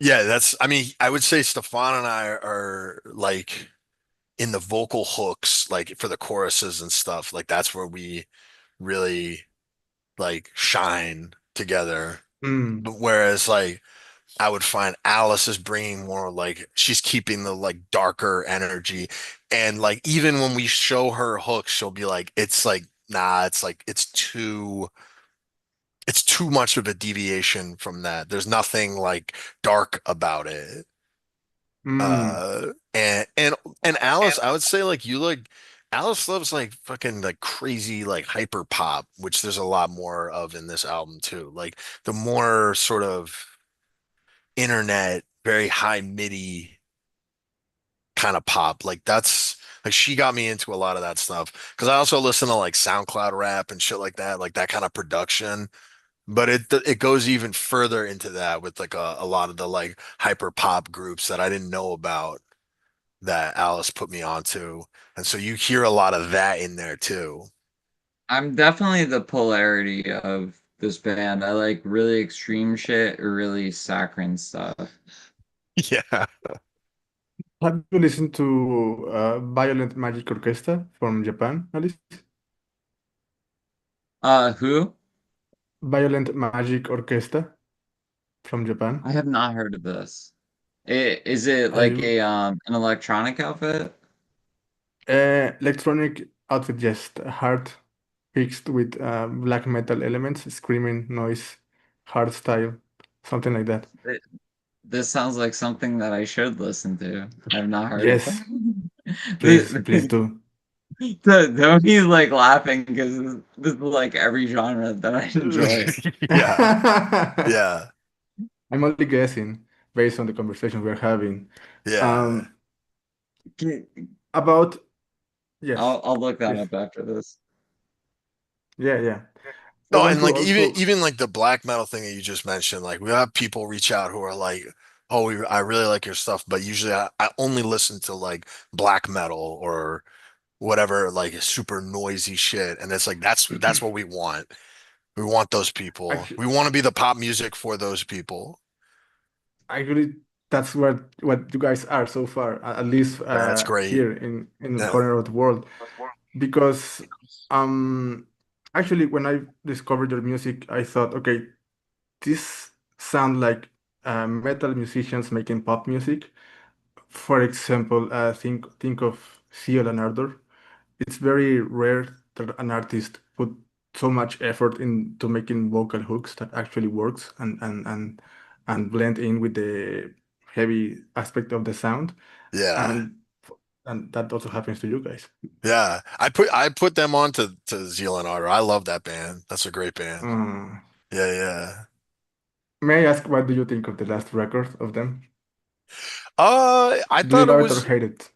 Yeah, I mean, I would say Stefan and I are like in the vocal hooks, like for the choruses and stuff, like that's where we really like shine together. Mm. But whereas like I would find Alice is bringing more like she's keeping the like darker energy. And like even when we show her hooks, she'll be like, it's like, nah, it's like it's too much of a deviation from that. There's nothing like dark about it. Mm. And Alice, I would say like you like Alice loves like fucking like crazy like hyper pop, which there's a lot more of in this album too. Like the more sort of internet, very high MIDI kind of pop. Like that's like she got me into a lot of that stuff. Cause I also listen to like SoundCloud rap and shit like that kind of production. But it goes even further into that with like a lot of the like hyper pop groups that I didn't know about that Alice put me onto. And so you hear a lot of that in there too. I'm definitely the polarity of this band. I like really extreme shit or really saccharine stuff. Yeah. Have you listened to Violent Magic Orchestra from Japan, Alice? Who? Violent Magic Orchestra from Japan. I have not heard of this. Is it like I a an electronic outfit? Electronic outfit, just hard fixed with black metal elements, screaming noise, hard style, something like that. It, this sounds like something that I should listen to. I've not heard of Yes, them. please do. Don't be like laughing because this is like every genre that I enjoy. Yeah. Yeah. I'm only guessing based on the conversation we're having. Yeah. Um, about yes, I'll look that please. up after this. Yeah. I No, want and to like also. even like the black metal thing that you just mentioned, like we have people reach out who are like, "Oh, I really like your stuff," but usually I only listen to like black metal or whatever, like super noisy shit. And it's like that's what we want. We want those people. Actually, We want to be the pop music for those people. actually, that's what you guys are so far, at least That's great. here in the Yeah. corner of the world. Because um, actually, when I discovered your music, I thought, okay, this sound like metal musicians making pop music. For example, think of Seal and Ardor. It's very rare that an artist put so much effort into making vocal hooks that actually works and blend in with the heavy aspect of the sound. Yeah. And and that also happens to you guys. Yeah. I put them on to Zeal and Ardor. I love that band. That's a great band. Uh, Yeah, yeah. may I ask what do you think of the last record of them? I Do you thought it love it or was hate it?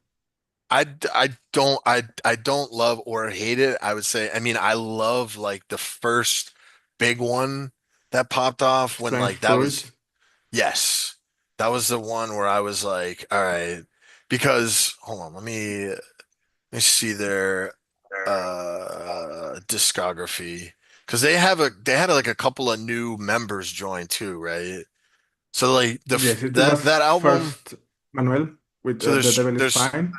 I don't love or hate it. I would say, I mean, I love like the first big one that popped off when Strange like that was Fruit? yes. That was the one where I was like, all right, because hold on, let me see their discography. Because they had like a couple of new members join too, right? So like Yes, it was that album, first Manuel with so The Devil is there's Fine.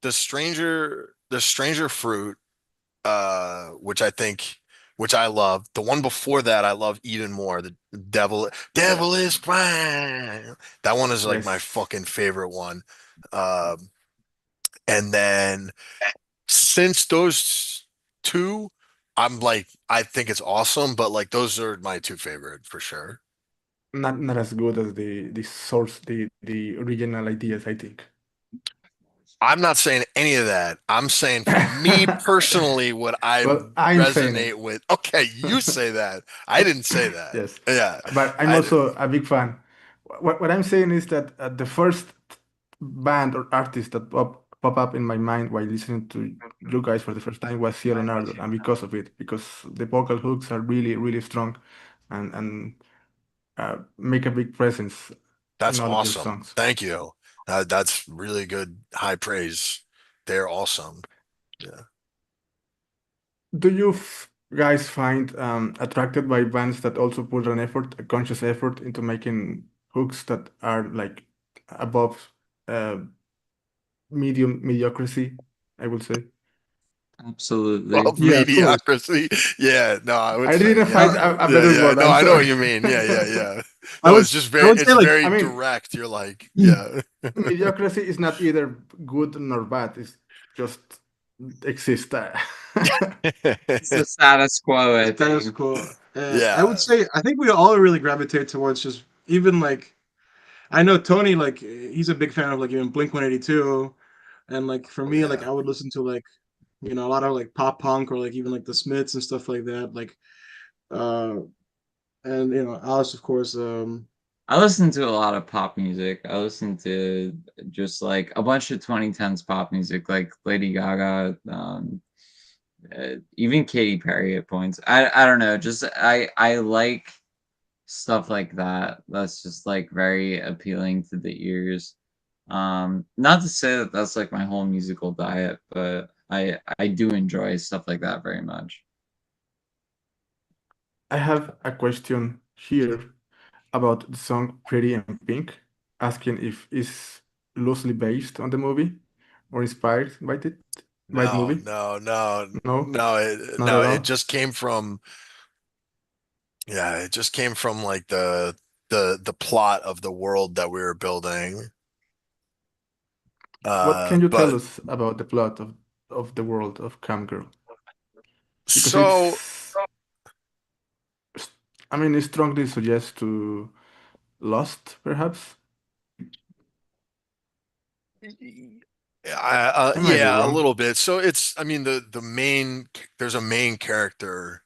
the Stranger Fruit, which I think, which I love. The one before that, I love even more. The Devil is fine. That one is like my Yes. fucking favorite one. Um, and then since those two, I'm like, I think it's awesome, but like those are my two favorite for sure. Not as good as the source, the original ideas, I think. I'm not saying any of that. I'm saying for me personally, what I Well, I'm saying it. resonate with. Okay, you say that. I didn't say that. Yes, Yeah, but I'm I also a big fan. What I'm saying is that the first band or artist that pop up in my mind while listening to you guys for the first time was Cielo Nardo, and because of it, because the vocal hooks are really strong, and make a big presence in that's all of your awesome. songs. Thank you. That's really good high praise. they're awesome. Yeah. Do you guys find attracted by bands that also put an effort, a conscious effort into making hooks that are like above uh, medium mediocrity, I would say? Absolutely. Well, Yeah, of course. mediocrity. Yeah, no, I would I say, didn't yeah. find Uh, a Yeah, better yeah. word. No, I'm I know sorry. what you mean. Yeah, yeah, yeah. I No, would it's just I very, would say it's like very I mean, direct. You're like, yeah. mediocrity is not either good nor bad. It's just exists. It's the status quo, I status think. quo. I would Yeah. say I think we all really gravitate towards just even like I know Tony like he's a big fan of like even Blink 182, and like for Oh me like yeah. I would listen to like a lot of like pop punk or like even like the Smiths and stuff like that. Like uh and Alice of course. I listen to a lot of pop music. I listen to just like a bunch of 2010s pop music, like Lady Gaga, even Katy Perry at points. I don't know. Just I like stuff like that. That's just like very appealing to the ears. Not to say that that's like my whole musical diet, but I do enjoy stuff like that very much. I have a question here about the song Pretty in Pink, asking if it's loosely based on the movie or inspired by the No, movie. no, no, No, no, not no. at It all. just came from, yeah, it just came from like the plot of the world that we were building. What can you tell But us about the plot of the world of Camgirl? Because so I mean, it strongly suggests to Lost, perhaps. I might be yeah, a wrong. little bit. So it's, I mean, the main, there's a main character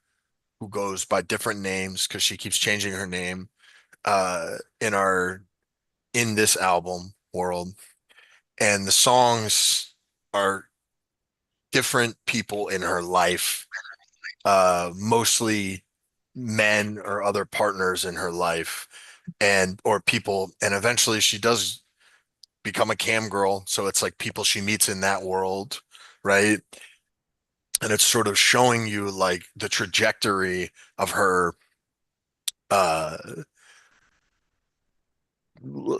who goes by different names because she keeps changing her name in our in this album world, and the songs are different people in her life, mostly men or other partners in her life, and or people, and eventually she does become a cam girl, so it's like people she meets in that world, right? And it's sort of showing you like the trajectory of her uh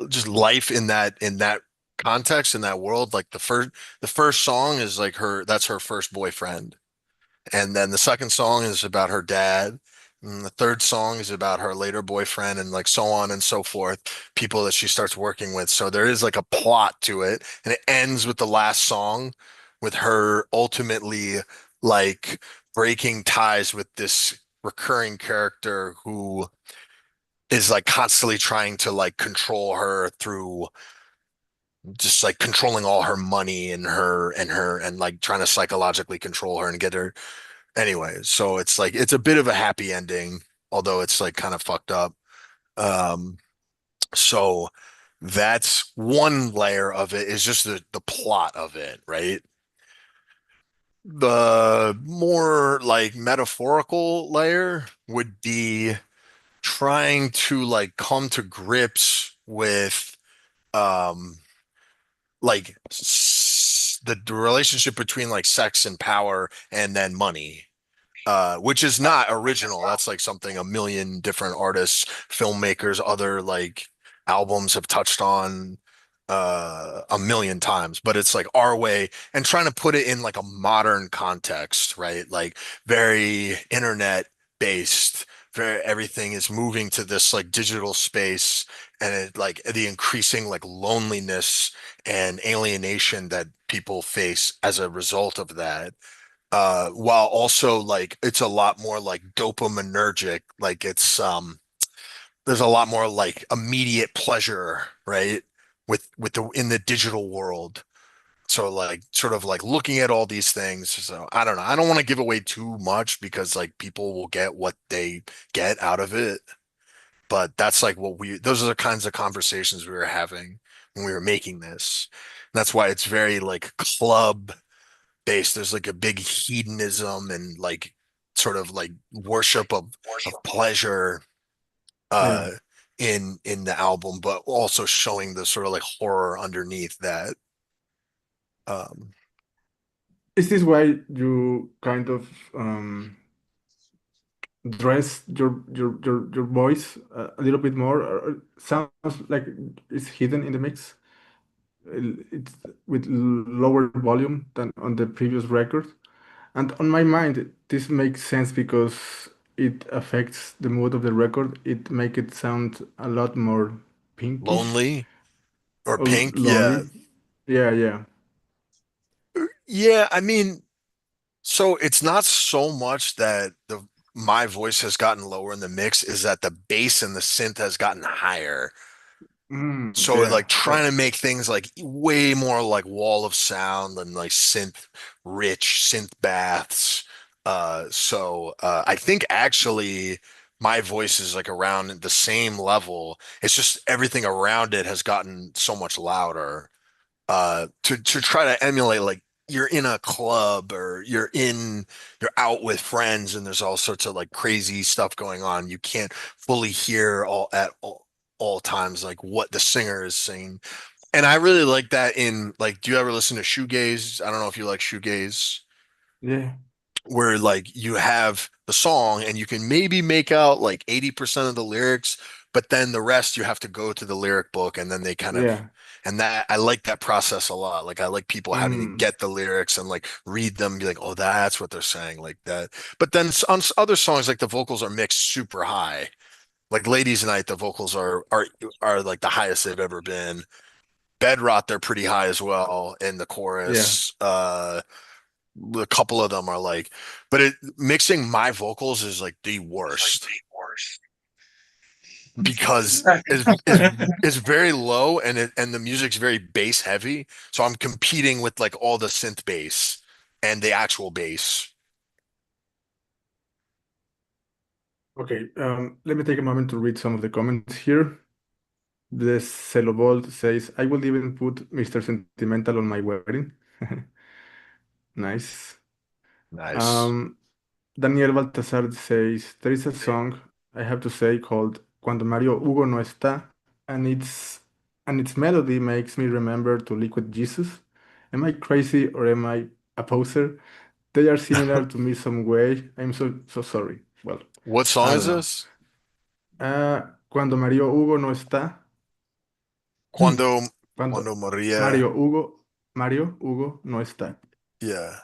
just life in that context, in that world. Like the first song is like her, that's her first boyfriend, and then the second song is about her dad, and the third song is about her later boyfriend, and like so on and so forth, people that she starts working with. So there is like a plot to it, and it ends with the last song with her ultimately like breaking ties with this recurring character who is like constantly trying to like control her through just like controlling all her money and like trying to psychologically control her and get her anyway. So it's like it's a bit of a happy ending, although it's like kind of fucked up. Um, so that's one layer of it, is just the plot of it, right? The more like metaphorical layer would be trying to like come to grips with um like the relationship between like sex and power and then money, which is not original. That's like something a million different artists, filmmakers, other like albums have touched on a million times, but it's like our way and trying to put it in like a modern context, right? Like very internet based. Very, everything is moving to this like digital space, and it like the increasing like loneliness and alienation that people face as a result of that, while also like it's a lot more like dopaminergic, like it's there's a lot more like immediate pleasure, right? With the in the digital world. So like sort of like looking at all these things. So I don't know. I don't want to give away too much because like people will get what they get out of it. But that's like what we, those are the kinds of conversations we were having when we were making this. And that's why it's very like club based. There's like a big hedonism and like sort of like worship of pleasure Yeah. uh in the album, but also showing the sort of like horror underneath that. Um Is this why you kind of dress your voice a little bit more? Or sounds like it's hidden in the mix. It's with lower volume than on the previous record. And on my mind, this makes sense because it affects the mood of the record. It make it sound a lot more pinkish Lonely or or Pink? Yeah. lonely. Yeah, yeah, Yeah, I mean, so it's not so much that the my voice has gotten lower in the mix, is that the bass and the synth has gotten higher. So yeah. like trying to make things like way more like wall of sound and like synth rich synth baths. I think actually my voice is like around the same level. It's just everything around it has gotten so much louder. To try to emulate like you're in a club or you're out with friends and there's all sorts of like crazy stuff going on. You can't fully hear all times like what the singer is singing. And I really like that in like, do you ever listen to shoegaze? I don't know if you like shoegaze, Yeah, where like you have the song and you can maybe make out like 80% of the lyrics, but then the rest you have to go to the lyric book and then they kind of, yeah. and that I like that process a lot. Like I like people having to Mm, get the lyrics and like read them, be like, oh, that's what they're saying, like that. But then on other songs, like the vocals are mixed super high. Like Ladies Night, the vocals are like the highest they've ever been. Bedrot, they're pretty high as well in the yeah. chorus. A couple of them are like, but mixing my vocals is like the worst because is very low and the music's very bass heavy. So I'm competing with like all the synth bass and the actual bass. Okay, let me take a moment to read some of the comments here. The Celobold says, I will even put Mr. Sentimental on my wedding. Nice. Nice. Um, Daniel Baltasar says, there is a song I have to say called Cuando Mario Hugo no está, and its melody makes me remember to Liquid Jesus. Am I crazy or am I a poser? They are similar to me some way. I'm so sorry. Well, What song I is don't know. this? Cuando Mario Hugo no está, Cuando cuando Cuando Maria. Mario Hugo, Mario Hugo no está. Yeah.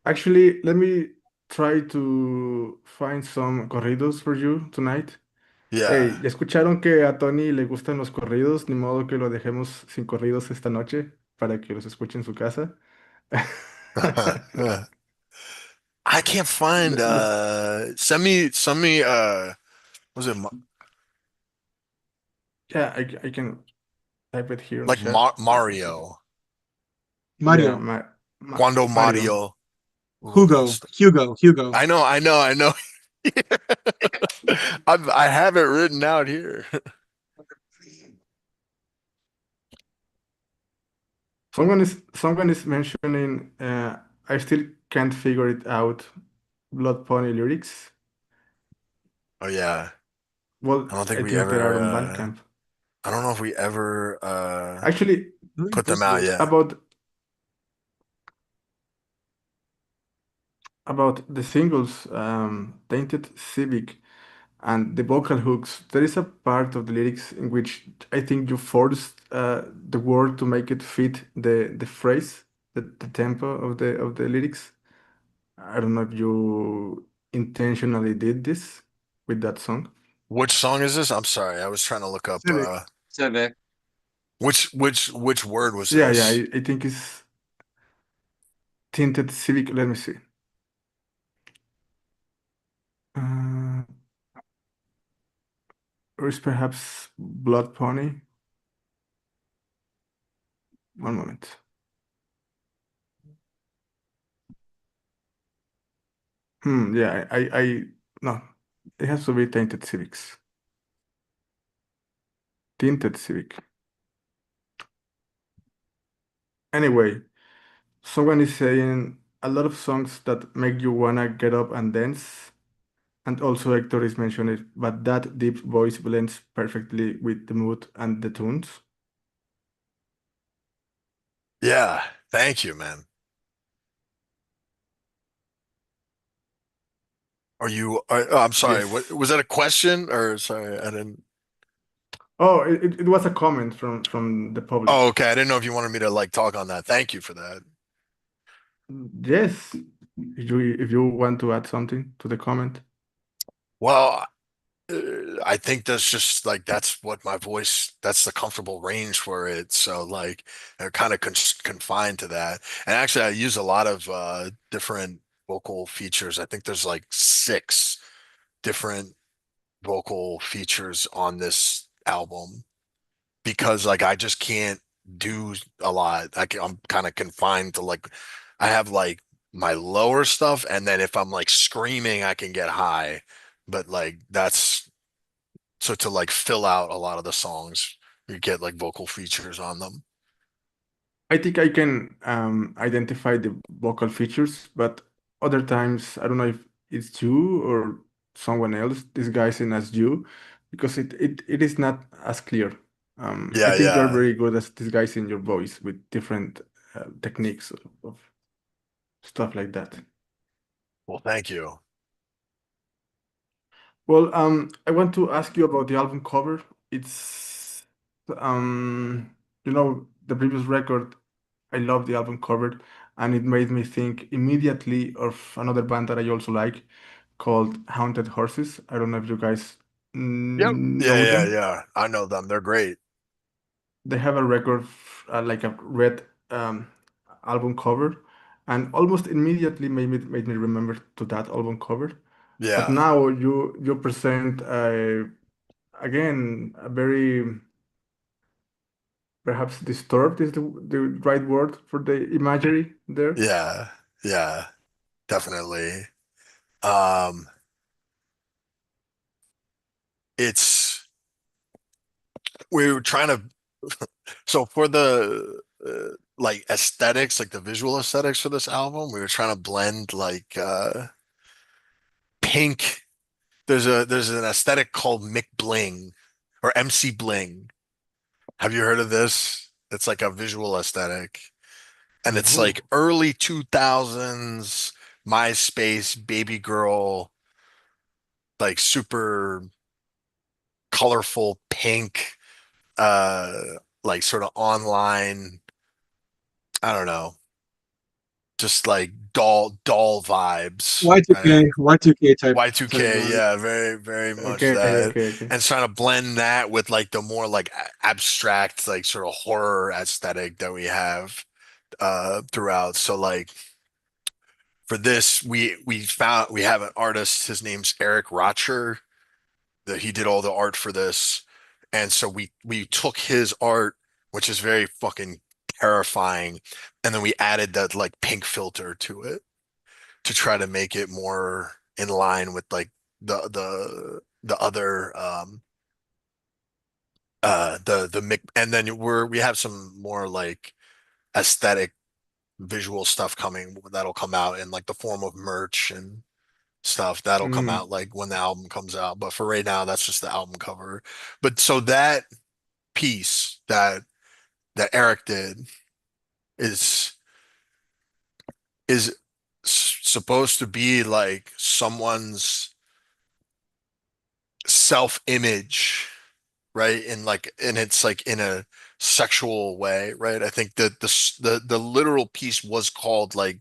Actually, let me try to find some corridos for you tonight. Yeah. Hey, ¿ya escucharon que a Tony le gustan los corridos? Ni modo que lo dejemos sin corridos esta noche para que los escuche en su casa. I can't find send me was it Yeah, I can type it here on the like chat. Let me see. Mario? Yeah, Mario, Quando Mario. Mario. Ugo no Hugo, está. Hugo, Hugo. I know. I have it written out here. Someone is mentioning. I still can't figure it out. Blood Pony lyrics. Oh yeah. Well, I don't think I we think there are ever on Bandcamp. I don't know if we ever Actually, Really put them out possible. yet. about the singles, Tainted Civic and the vocal hooks, there is a part of the lyrics in which I think you forced the word to make it fit the phrase, the tempo of the lyrics. I don't know if you intentionally did this with that song. Which song is this? I'm sorry. I was trying to look up Civic. Civic. which word was Yeah, yeah, this? I think it's Tinted Civic. Let me see. Uh, or is perhaps Blood Pony? One moment. Yeah, no, it has to be Tainted Civics. Tinted Civic. Anyway, someone is saying a lot of songs that make you wanna get up and dance. And also Hector is mentioning, but that deep voice blends perfectly with the mood and the tunes. Yeah. Thank you, man. I'm sorry, what Yes. was that a question or sorry, I didn't. Oh, it was a comment from the Oh, public. okay. I didn't know if you wanted me to like talk on that. Thank you for that. Yes, if you want to add something to the comment. Well, I think that's just like that's what my voice, that's the comfortable range for it. So like they're kind of confined to that. And actually I use a lot of different vocal features. I think there's like six different vocal features on this album because like I just can't do a lot. I'm kind of confined to like I have like my lower stuff and then if I'm like screaming I can get high. But like that's so to like fill out a lot of the songs, you get like vocal features on them. I think I can identify the vocal features, but other times I don't know if it's you or someone else disguising as you, because it is not as clear. I Yeah, think you're yeah. very good at disguising your voice with different techniques of stuff like that. Well, thank you. Well, I want to ask you about the album cover. It's the previous record. I love the album cover, and it made me think immediately of another band that I also like called Haunted Horses. I don't know if you guys Yep. Yeah, know yeah, them. yeah. I know them. They're great. They have a record like a red album cover, and almost immediately made me remember to that album cover. But Yeah. now you present again a very perhaps disturbed is the right word for the imagery there. Yeah. Yeah. Definitely. Um, it's we were trying to so for the like aesthetics, like the visual aesthetics for this album, we were trying to blend like pink. There's an aesthetic called Mick Bling or MC Bling. Have you heard of this? It's like a visual aesthetic. And it's like No. early 2000s MySpace, baby girl, like super colorful pink, uh, like sort of online, I don't know, just like doll vibes, right? Y2K, Y2K type Y2K, vibe. yeah, very, very much Okay, that. okay, okay. And trying to blend that with like the more like abstract, like sort of horror aesthetic that we have throughout. So like for this, we have an artist. His name's Eric Rocher. That he did all the art for this, and so we took his art, which is very fucking terrifying, and then we added that like pink filter to it to try to make it more in line with like the other the mic and then we have some more like aesthetic visual stuff coming that'll come out in like the form of merch and stuff that'll come Mm. out like when the album comes out. But for right now, that's just the album cover. But so that piece that Eric did is is supposed to be like someone's self-image, right? And it's like in a sexual way, right? I think that the literal piece was called like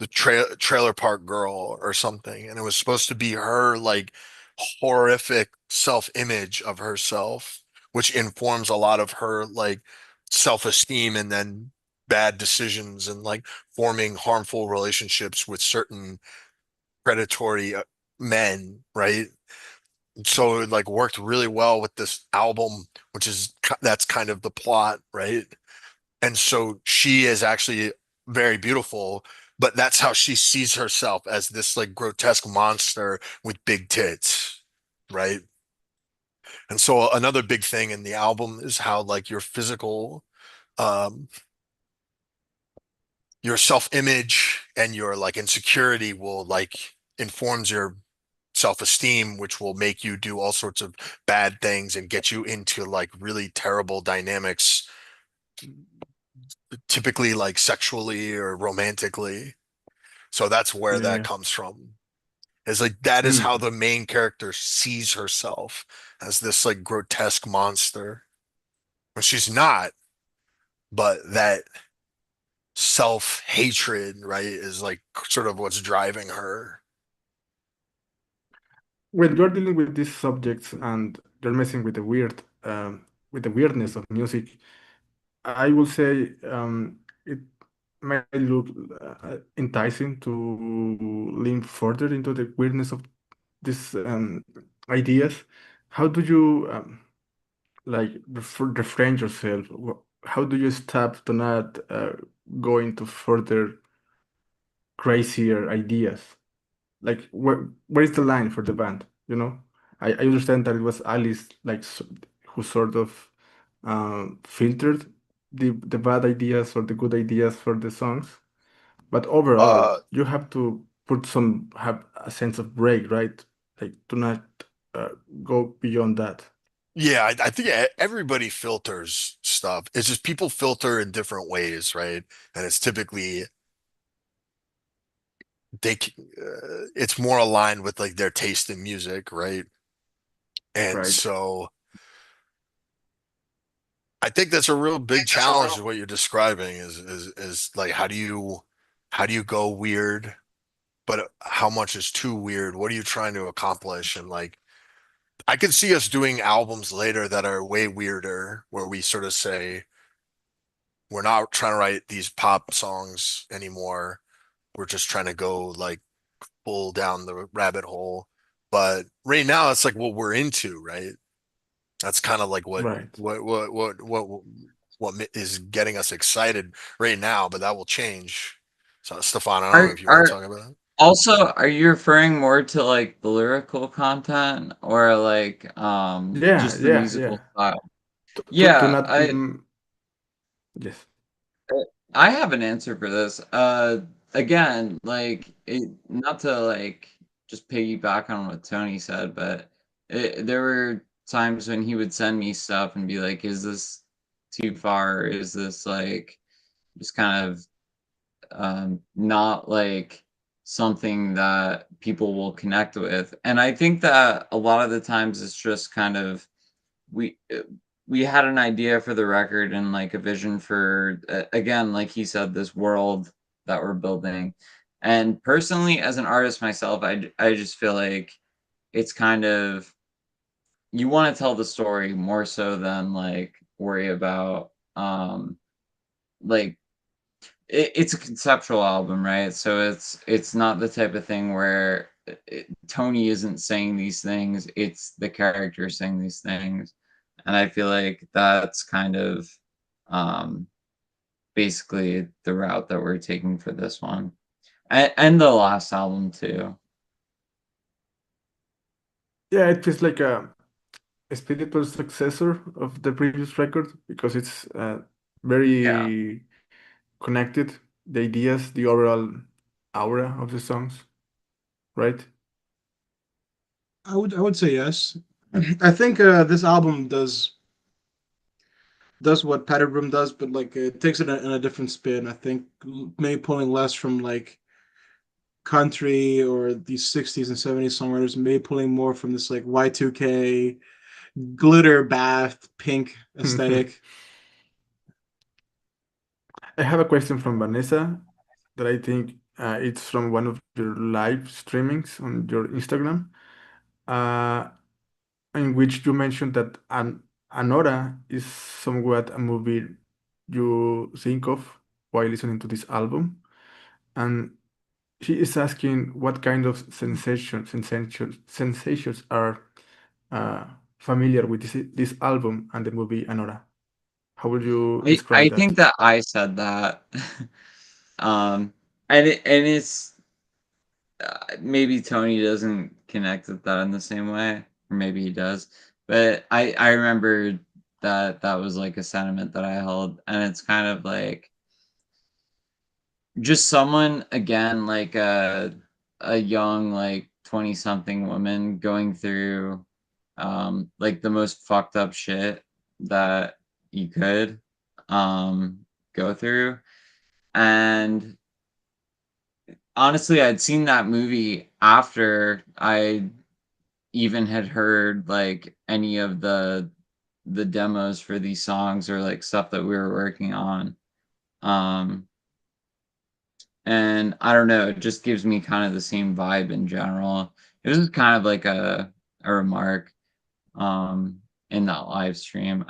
the trailer park girl or something, and it was supposed to be her like horrific self-image of herself, which informs a lot of her like self-esteem and then bad decisions and like forming harmful relationships with certain predatory men, right? So it like worked really well with this album, which is that's kind of the plot, right? And so she is actually very beautiful, but that's how she sees herself as this like grotesque monster with big tits, right? And so another big thing in the album is how like um your self-image and your like insecurity will like informs your self-esteem, which will make you do all sorts of bad things and get you into like really terrible dynamics, typically like sexually or romantically. So that's where that Yeah. comes from. It's like that is how Mm. the main character sees herself, as this like grotesque monster. When she's not, but that self-hatred, right, is like sort of what's driving her. When you're dealing with these subjects and you're messing with the with the weirdness of music, I will say it might look enticing to lean further into the weirdness of these ideas. How do you like refrain yourself? How do you stop to not go into further crazier ideas? Like where is the line for the band? You know, I understand that it was Alice who sort of filtered the bad ideas or the good ideas for the songs, but overall Uh, you have to have a sense of break, right? Like do not uh, go beyond that. yeah, I think everybody filters stuff. It's just people filter in different ways, right? And it's typically it's more aligned with like their taste in music, right? And Right. so I think that's a real big challenge of what you're describing is like how do you go weird, but how much is too weird? What are you trying to accomplish? And like I could see us doing albums later that are way weirder, where we sort of say we're not trying to write these pop songs anymore. We're just trying to go like full down the rabbit hole. But right now it's like what we're into, right? That's kind of like Right. what is getting us excited right now, but that will change. So Stefan, I don't know Are if you want to are talk about that. also are you referring more to like the lyrical content or like Yeah, just the yeah, yeah. musical style? To Yeah, not yes. I have an answer for this. Again, like not to like just piggyback on what Tony said, but there were times when he would send me stuff and be like, "Is this too far? Is this like just kind of not like something that people will connect with?" And I think that a lot of the times it's just kind of we we had an idea for the record and like a vision for again, like he said, this world that we're building. And personally, as an artist myself, I just feel like it's kind of you want to tell the story more so than like worry about like it's a conceptual album, right? So it's not the type of thing where Tony isn't saying these things, it's the character saying these things. And I feel like that's kind of um basically the route that we're taking for this one. And the last album too. Yeah, it feels like a spiritual successor of the previous record because it's Yeah. very connected. The ideas, the overall aura of the songs, right? I would say yes. I think this album does what Padded Room does, but like it takes it in a different spin. I think maybe pulling less from like country or these 60s and 70s songwriters, maybe pulling more from this like Y2K glitter bath pink aesthetic. I have a question from Vanessa that I think it's from one of your live streamings on your Instagram, uh, in which you mentioned that Anora is somewhat a movie you think of while listening to this album. And she is asking what kind of sensations are uh, familiar with this album and the movie Anora. How would you I describe that? think that I said that. um and it's maybe Tony doesn't connect with that in the same way, or maybe he does. But I remember that that was like a sentiment that I held, and it's kind of like just someone again like a young like 20 something woman going through like the most fucked up shit that you could um go through, and honestly, I'd seen that movie after I even had heard like any of the demos for these songs or like stuff that we were working on. Um, and I don't know, it just gives me kind of the same vibe in general. It was just kind of like a remark um in that live stream.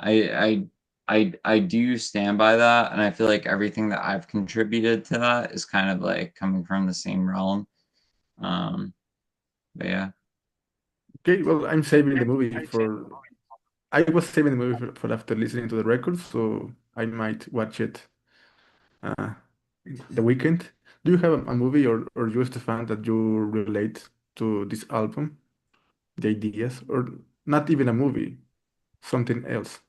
I do stand by that, and I feel like everything that I've contributed to that is kind of like coming from the same realm. Um, but yeah. Okay, well, I'm saving the movie for. I was saving the movie for after listening to the records, so I might watch it uh, the weekend. Do you have a movie or just a fan that you relate to this album, the ideas, or not even a movie, something else?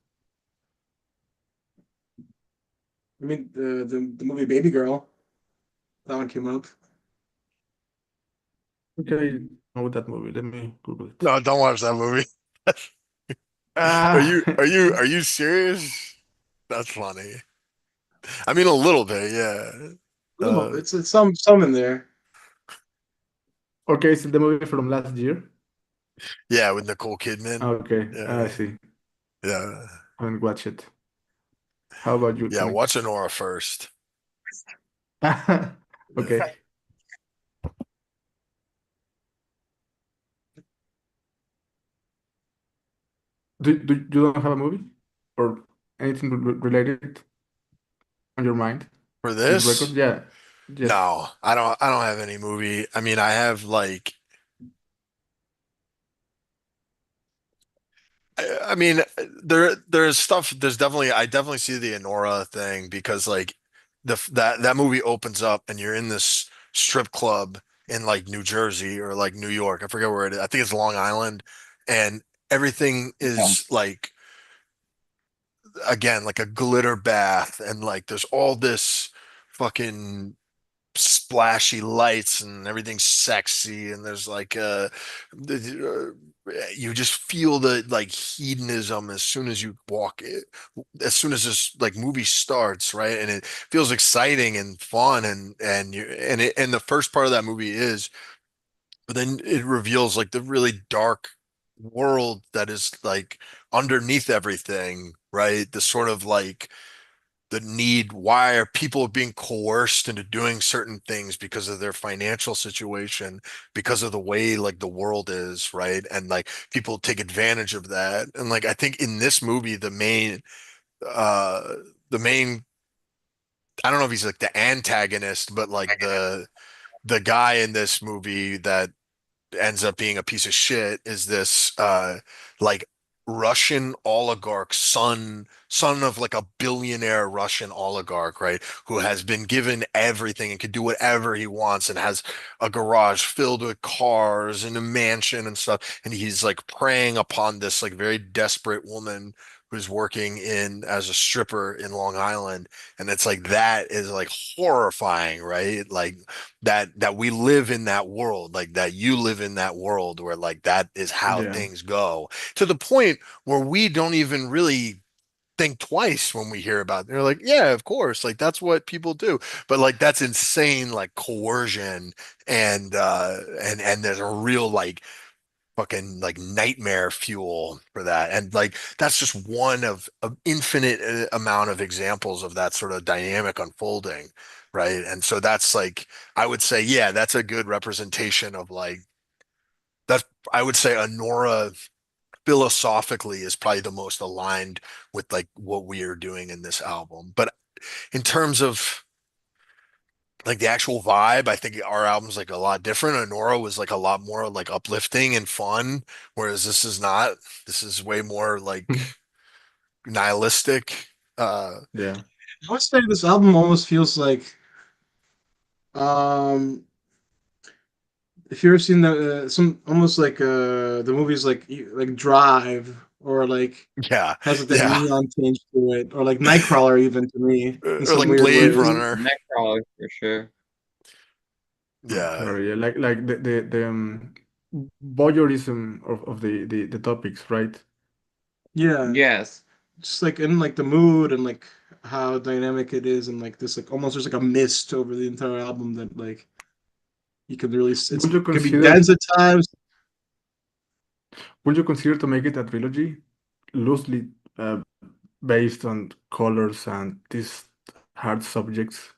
I mean, the movie Baby Girl, that one came up. Okay, know that movie. Let me Google it. No, don't watch that movie. Are Ah, you are you are you serious? That's funny. I mean, a little bit, yeah. Little, Uh, it's some in there. okay, so the movie from last year. yeah, with Nicole Kidman. Okay, I Yeah, see. yeah, I haven't watched it. How about you, yeah. Tony? Watch Anora first. Yeah. Okay. You don't have a movie or anything related on your mind? For This record? this, Yeah. Yes. no, I don't have any movie. I mean, I have like I mean, there's stuff. There's definitely I definitely see the Anora thing because like that movie opens up and you're in this strip club in like New Jersey or like New York. I forget where it is. I think it's Long Island, and everything Yeah. is like again like a glitter bath and like there's all this fucking splashy lights and everything's sexy and there's like you just feel the like hedonism as soon as you walk it as soon as this like movie starts, right? And it feels exciting and fun and you and the first part of that movie is but then it reveals like the really dark world that is like underneath everything, right? The sort of like the need, why are people being coerced into doing certain things because of their financial situation, because of the way like the world is, right? And like people take advantage of that. And like I think in this movie, uh the main I don't know if he's like the antagonist, but like the guy in this movie that ends up being a piece of shit is this like Russian oligarch son of like a billionaire Russian oligarch, right? Who has been given everything and can do whatever he wants and has a garage filled with cars and a mansion and stuff. And he's like preying upon this like very desperate woman who's working in as a stripper in Long Island. And it's like that is like horrifying, right? Like that we live in that world, like that you live in that world where like that is how Yeah. things go to the point where we don't even really think twice when we hear about it. They're like, yeah, of course, like that's what people do. But like that's insane, like coercion and there's a real like fucking like nightmare fuel for that. And like that's just one of infinite amount of examples of that sort of dynamic unfolding, right? And so that's like I would say, yeah, that's a good representation of like that's I would say Honora philosophically is probably the most aligned with like what we are doing in this album. But in terms of like the actual vibe, I think our album's like a lot different. Honora was like a lot more like uplifting and fun, whereas this is not. This is way more like nihilistic. Yeah. I would say this album almost feels like um if you ever seen the some almost like the movies like Drive or like Yeah, has like that yeah, neon tinge to it or like Nightcrawler even to me in or some like weird Blade ways. Runner. Nightcrawler for sure. Yeah, Yeah, like the voyeurism of the topics, right? Yeah, Yes. just like in like the mood and like how dynamic it is and like this like almost there's like a mist over the entire album that like You can really it Would you can be consider dense at times. would you consider to make it a trilogy, loosely uh, based on colors and these hard subjects,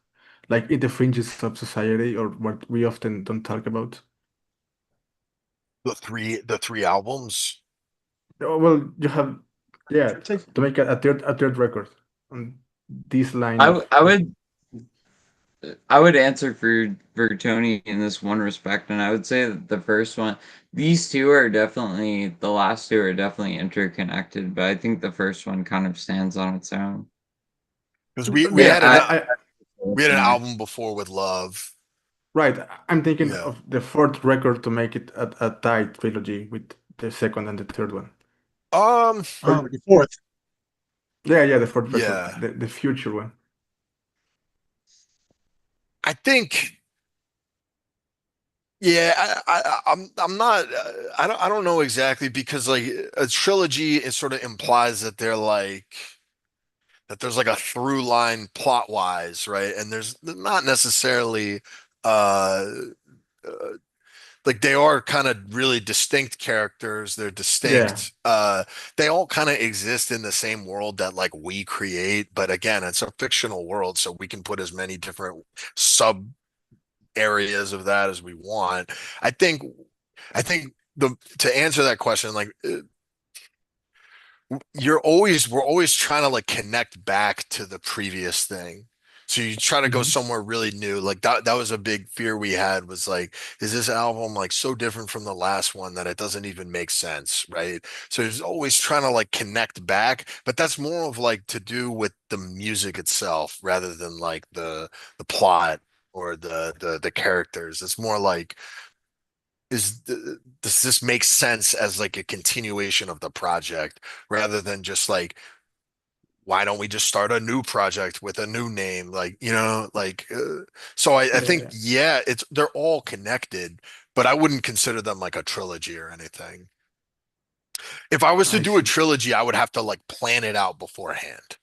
like in the fringes of society, or what we often don't talk about? The three albums. Oh, well, you have, yeah, Sure, take to make a third record on this line I, of w- I would I would answer for Tony in this one respect, and I would say that the first one, these two are definitely the last two are definitely interconnected, but I think the first one kind of stands on its own. Because we yeah, had an we had an More. album before with Love. right. I'm thinking Yeah. of the fourth record to make it a tied trilogy with the second and the third one. Um. Or the fourth. yeah, the fourth record, Yeah. the future one. I think. Yeah. I'm not. I don't know exactly because like a trilogy it sort of implies that they're like that there's like a through line plot wise, right? And there's not necessarily. Uh, uh, like they are kind of really distinct characters. They're Yeah, distinct. They all kind of exist in the same world that like we create, but again, it's a fictional world, so we can put as many different sub areas of that as we want. I think I think the to answer that question, like we're always trying to like connect back to the previous thing. So you try to go hmm, somewhere really new. Like that was a big fear we had was like, is this album like so different from the last one that it doesn't even make sense, right? So it's always trying to like connect back, but that's more of like to do with the music itself rather than like the plot or the characters. It's more like does this make sense as like a continuation of the project rather than just like why don't we just start a new project with a new name like so I yeah, think yeah, yeah it's they're all connected but I wouldn't consider them like a trilogy or anything. If I was to I do a see. trilogy I would have to like plan it out beforehand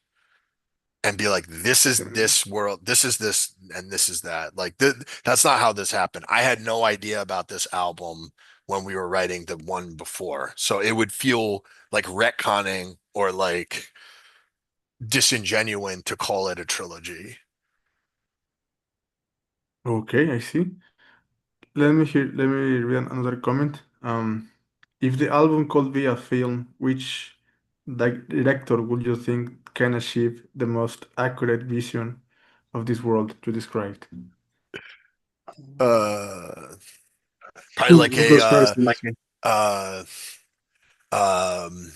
and be like, this is Okay. this world, this is this, and this is that. Like, that's not how this happened. I had no idea about this album when we were writing the one before. So it would feel like retconning or like disingenuine to call it a trilogy. Okay, I see. Let me read another comment. If the album could be a film, which director would you think can achieve the most accurate vision of this world you described? Uh, Probably like Who a, goes first? Like, uh, um,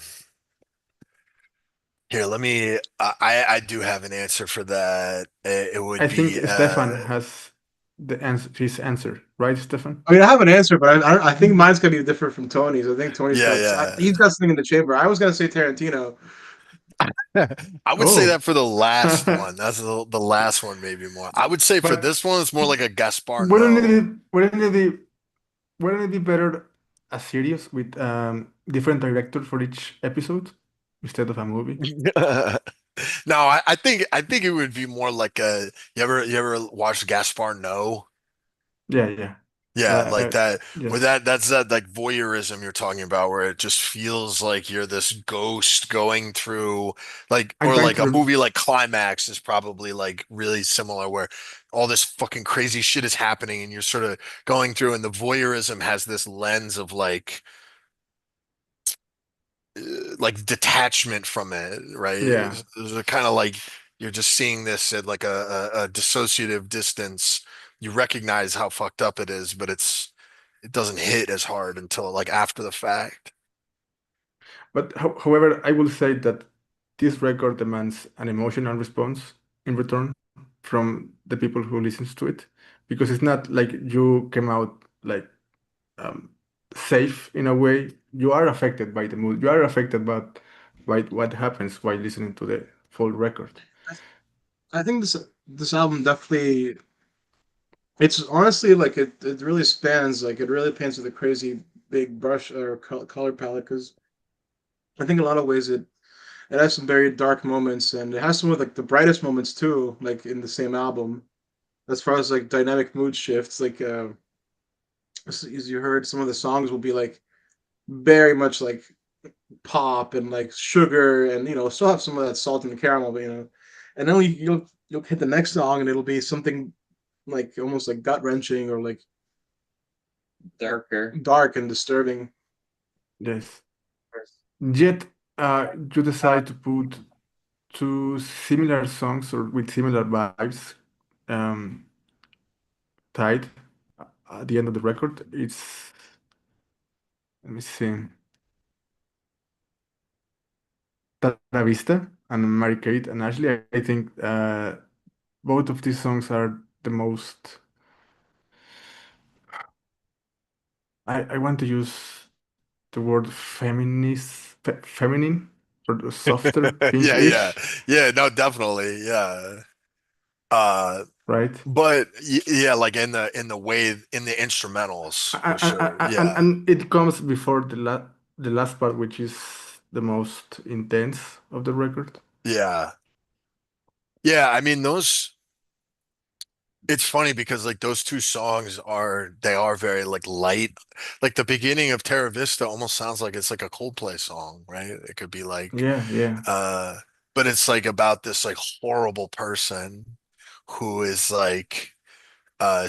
here, let me, I do have an answer for that. It would I be, think Stefan has the answer, his answer, right, Stefan? I mean, I have an answer, but I think mine's gonna be different from Tony's. I think yeah, yeah. he's got something in the chamber. I was gonna say Tarantino. I would say Oh, that for the last one. That's the last one, maybe more. I would say for but this one, it's more like a Gaspar wouldn't No. it wouldn't it be wouldn't it be better a series with different director for each episode instead of a movie? No, I think it would be more like a you ever watched Gaspar No? Yeah, yeah. Yeah, like that with Yes. that's that like voyeurism you're talking about where it just feels like you're this ghost going through like I'm or trying like a to. movie like Climax is probably like really similar where all this fucking crazy shit is happening and you're sort of going through and the voyeurism has this lens of like detachment from it, right? Yeah, It's kind of like you're just seeing this at like a dissociative distance. You recognize how fucked up it is, but it doesn't hit as hard until like after the fact. but however, I will say that this record demands an emotional response in return from the people who listens to it, because it's not like you came out like um, safe in a way. You are affected by the mood. You are affected by what happens while listening to the full record. I think this album definitely. It's honestly like it really spans like it really paints with a crazy big brush or color palette because I think in a lot of ways it has some very dark moments and it has some of like the brightest moments too like in the same album as far as like dynamic mood shifts like as you heard, some of the songs will be like very much like pop and like sugar, and still have some of that salt and the caramel, but and then you'll hit the next song and it'll be something like almost like gut wrenching or like Darker. dark and disturbing. Yes. Yet, you decide to put two similar songs or with similar vibes, um, tied at the end of the record. It's, let me see, Tara Vista and Mary Kate and Ashley. I think both of these songs are the most. I want to use the word feminine, or the softer, Yeah, yeah, pink-ish, yeah. No, definitely, yeah. Uh, right? but yeah, like in the way in the instrumentals for sure. And Yeah, and it comes before the last part, which is the most intense of the record. yeah, yeah. I mean, those. It's funny because like those two songs are they are very like light. Like the beginning of Terra Vista almost sounds like it's like a Coldplay song, right? It could be like Yeah, yeah. uh but it's like about this like horrible person who is like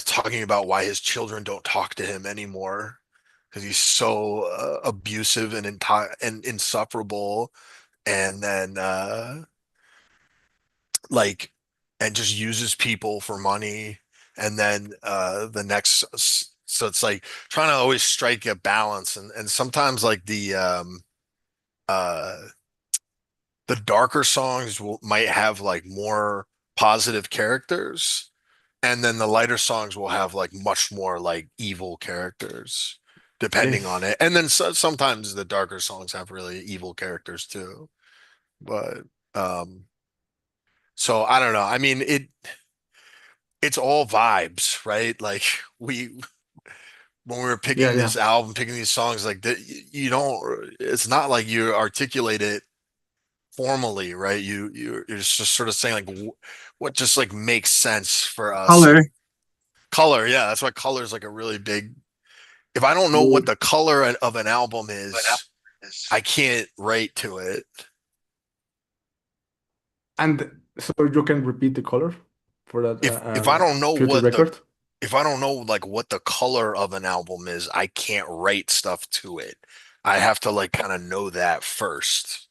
talking about why his children don't talk to him anymore because he's so abusive and and insufferable, and then like and just uses people for money, and then so it's like trying to always strike a balance, and sometimes like uh the darker songs might have like more positive characters, and then the lighter songs will have like much more like evil characters depending on Yes. it, and then sometimes the darker songs have really evil characters too, but um so I don't know. I mean, it's all vibes, right? Like we when we were Yeah, picking yeah. this album, picking these songs, like that, you don't. It's not like you articulate it formally, right? You're just sort of saying like what just like makes sense for us. Color. Color, yeah, that's why color is like a really big. If I don't know what the color of an album is, I can't write to it. And so you can repeat the color for that If I don't know future what the record. if I don't know like what the color of an album is, I can't write stuff to it. I have to like kind of know that first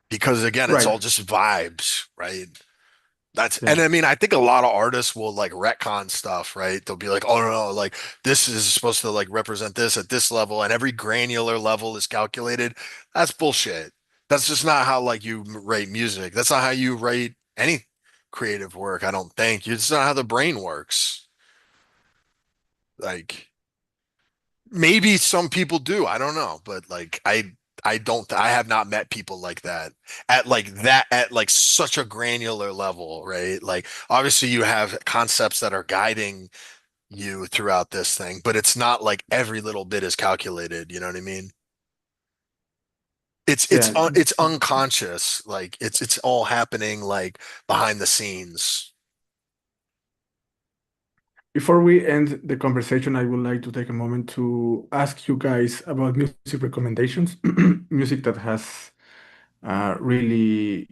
because again, it's Right. all just vibes, right? And Yeah. I mean, I think a lot of artists will like retcon stuff, right? They'll be like, "Oh no, like this is supposed to like represent this at this level, and every granular level is calculated." That's bullshit. That's just not how like you write music. That's not how you write any creative work, I don't think. It's not how the brain works. Like maybe some people do, I don't know, but like I don't I have not met people like that at like such a granular level, right? Like obviously you have concepts that are guiding you throughout this thing, but it's not like every little bit is calculated, you know what I mean? Yeah. It's unconscious, like it's all happening like behind the scenes. Before we end the conversation, I would like to take a moment to ask you guys about music recommendations, music that has really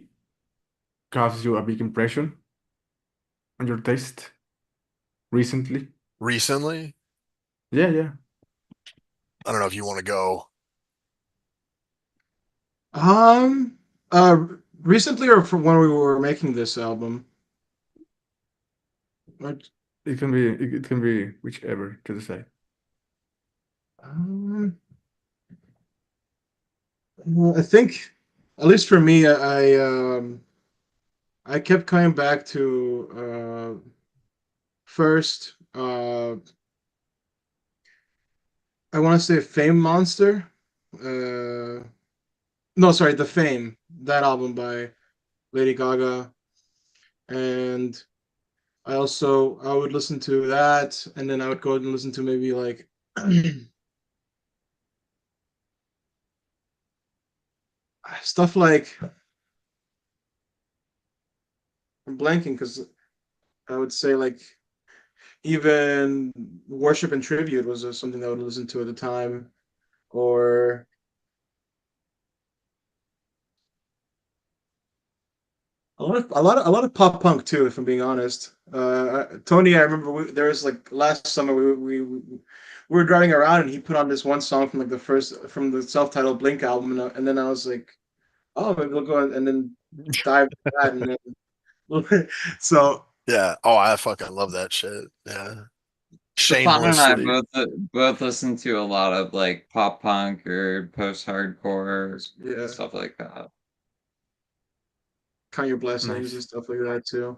caused you a big impression on your taste recently. Recently, Yeah, yeah. I don't know if you want to go. Um, uh, Recently or from when we were making this album? Like, It can be whichever to decide. Um, I think, at least for me, I kept coming back to first. I want to say Fame Monster. Uh, no, sorry, The Fame. That album by Lady Gaga, and I would listen to that, and then I would go and listen to maybe like stuff like I'm blanking because I would say like even Worship and Tribute was something that I would listen to at the time, or a lot of pop punk too, if I'm being honest. Tony, I remember there was like last summer we were driving around and he put on this one song from like the self-titled Blink album, and then I was like, oh, maybe we'll go and then dive into that, and then so Yeah. Oh, I fucking love that shit. Yeah. Stefan and I Shamelessly. both listen to a lot of like pop punk or post hardcore yeah, stuff like that. Count Your Blessings and Nice. stuff like that too.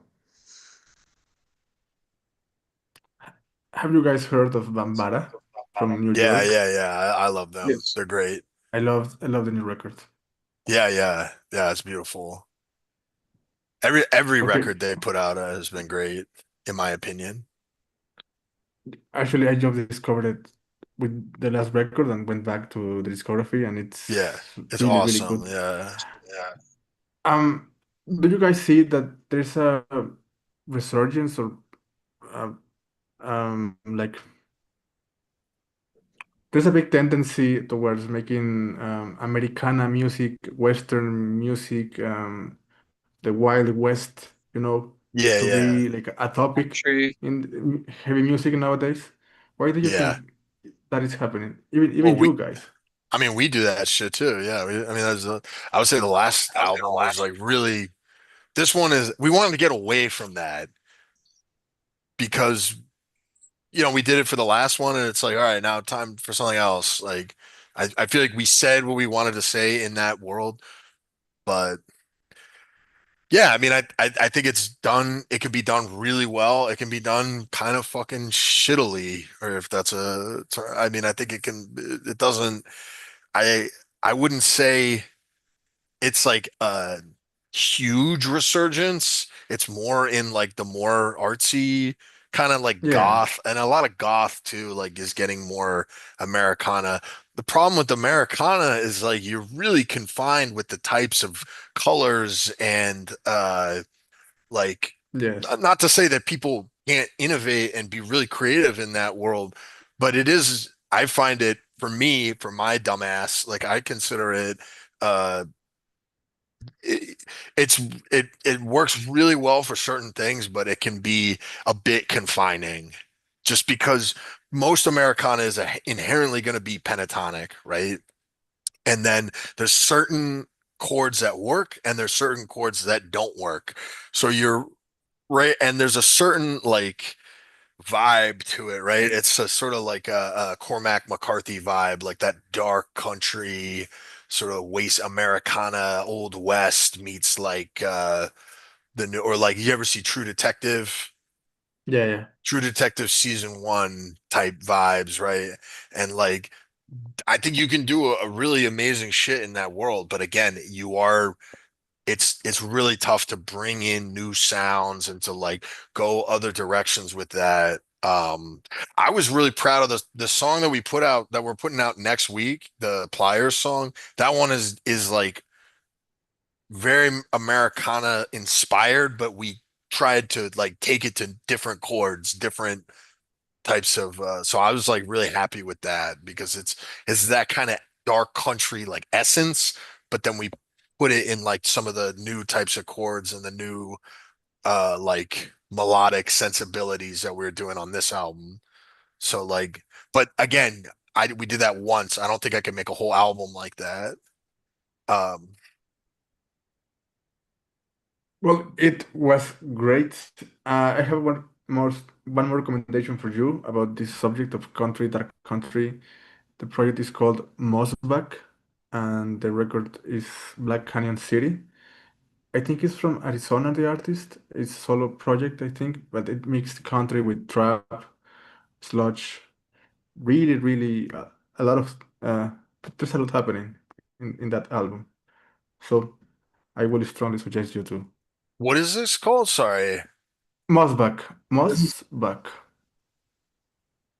Have you guys heard of Bambara from New Yeah, York? yeah, yeah. I love them. Yes. They're great. I love the new record. Yeah, yeah. Yeah, it's beautiful. Every Okay, record they put out has been great, in my opinion. actually, I just discovered it with the last record and went back to the discography, and Yeah, it's it's really, really awesome. good. Yeah. Yeah. Um, do you guys see that there's a resurgence or uh, like there's a big tendency towards making Americana music, Western music, the Wild West, Yeah, to yeah. be like a topic Country. in heavy music nowadays. Why do you Yeah. think that is happening? Even Well, you guys. I mean, we do that shit too. Yeah. I mean, I would say the last album was like really, this one is, we wanted to get away from that because, we did it for the last one and it's like, all right, now time for something else. Like, I feel like we said what we wanted to say in that world, but yeah, I mean, I think it's done. It could be done really well. It can be done kind of fucking shittily, or if that's a term. I mean, I think it can. It doesn't. I I wouldn't say it's like a huge resurgence. It's more in like the more artsy kind of like Yeah, goth, and a lot of goth too. Like is getting more Americana. The problem with Americana is like you're really confined with the types of colors and like yes, not to say that people can't innovate and be really creative in that world, but it is, I find it for me, for my dumbass, like I consider it uh it, it works really well for certain things, but it can be a bit confining just because most Americana is inherently going to be pentatonic, right? And then there's certain chords that work and there's certain chords that don't work. So you're right, and there's a certain like vibe to it, right? It's a sort of like a Cormac McCarthy vibe, like that dark country sort of waste Americana, Old West meets like the new, or like you ever see True Detective? yeah, yeah. True Detective season one type vibes, right? And like I think you can do a really amazing shit in that world, but again, it's really tough to bring in new sounds and to like go other directions with that. I was really proud of the song that we put out that we're putting out next week, the Pliers song. That one is like very Americana inspired, but we tried to like take it to different chords, different types of so I was like really happy with that because it's that kind of dark country like essence, but then we put it in like some of the new types of chords and the new like melodic sensibilities that we are doing on this album. So like, but again, I we did that once. I don't think I can make a whole album like that. Um Well, it was great. I have one more recommendation for you about this subject of country, dark country. The project is called Mosback, and the record is Black Canyon City. I think it's from Arizona, the artist. It's a solo project, I think, but it mixed country with trap, sludge. Really, really, a lot of there's a lot happening in that album. So I will strongly suggest you to what is this called? Sorry. Mosback, That's, Mosback,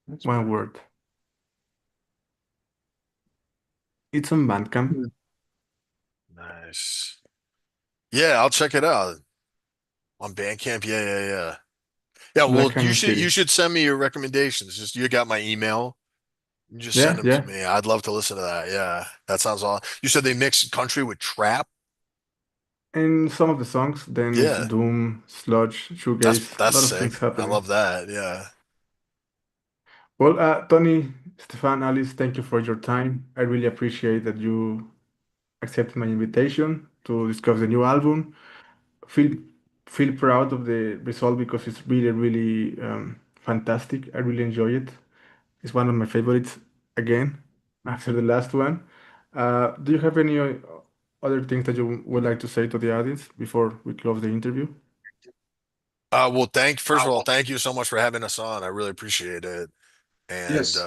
that's one word. It's on Bandcamp. Nice. Yeah, I'll check it out on Bandcamp. Yeah, yeah, yeah. Yeah, that well, kind of you city. should send me your recommendations. Just you got my email. You just send Yeah, them to yeah. me. I'd love to listen to that. Yeah, that sounds awesome. You said they mix country with trap. In some of the songs, then it's Yeah, doom, sludge, shoegaze, a that's lot of sick. things I happening. love that. Yeah. Well, Tony, Stefan, Alice, thank you for your time. I really appreciate that you accepted my invitation to discuss the new album. Feel feel proud of the result because it's really, really fantastic. I really enjoy it. It's one of my favorites again after the last one. Do you have any other things that you would like to say to the audience before we close the interview? Well, first of all, thank you so much for having us on. I really appreciate it. And Yes.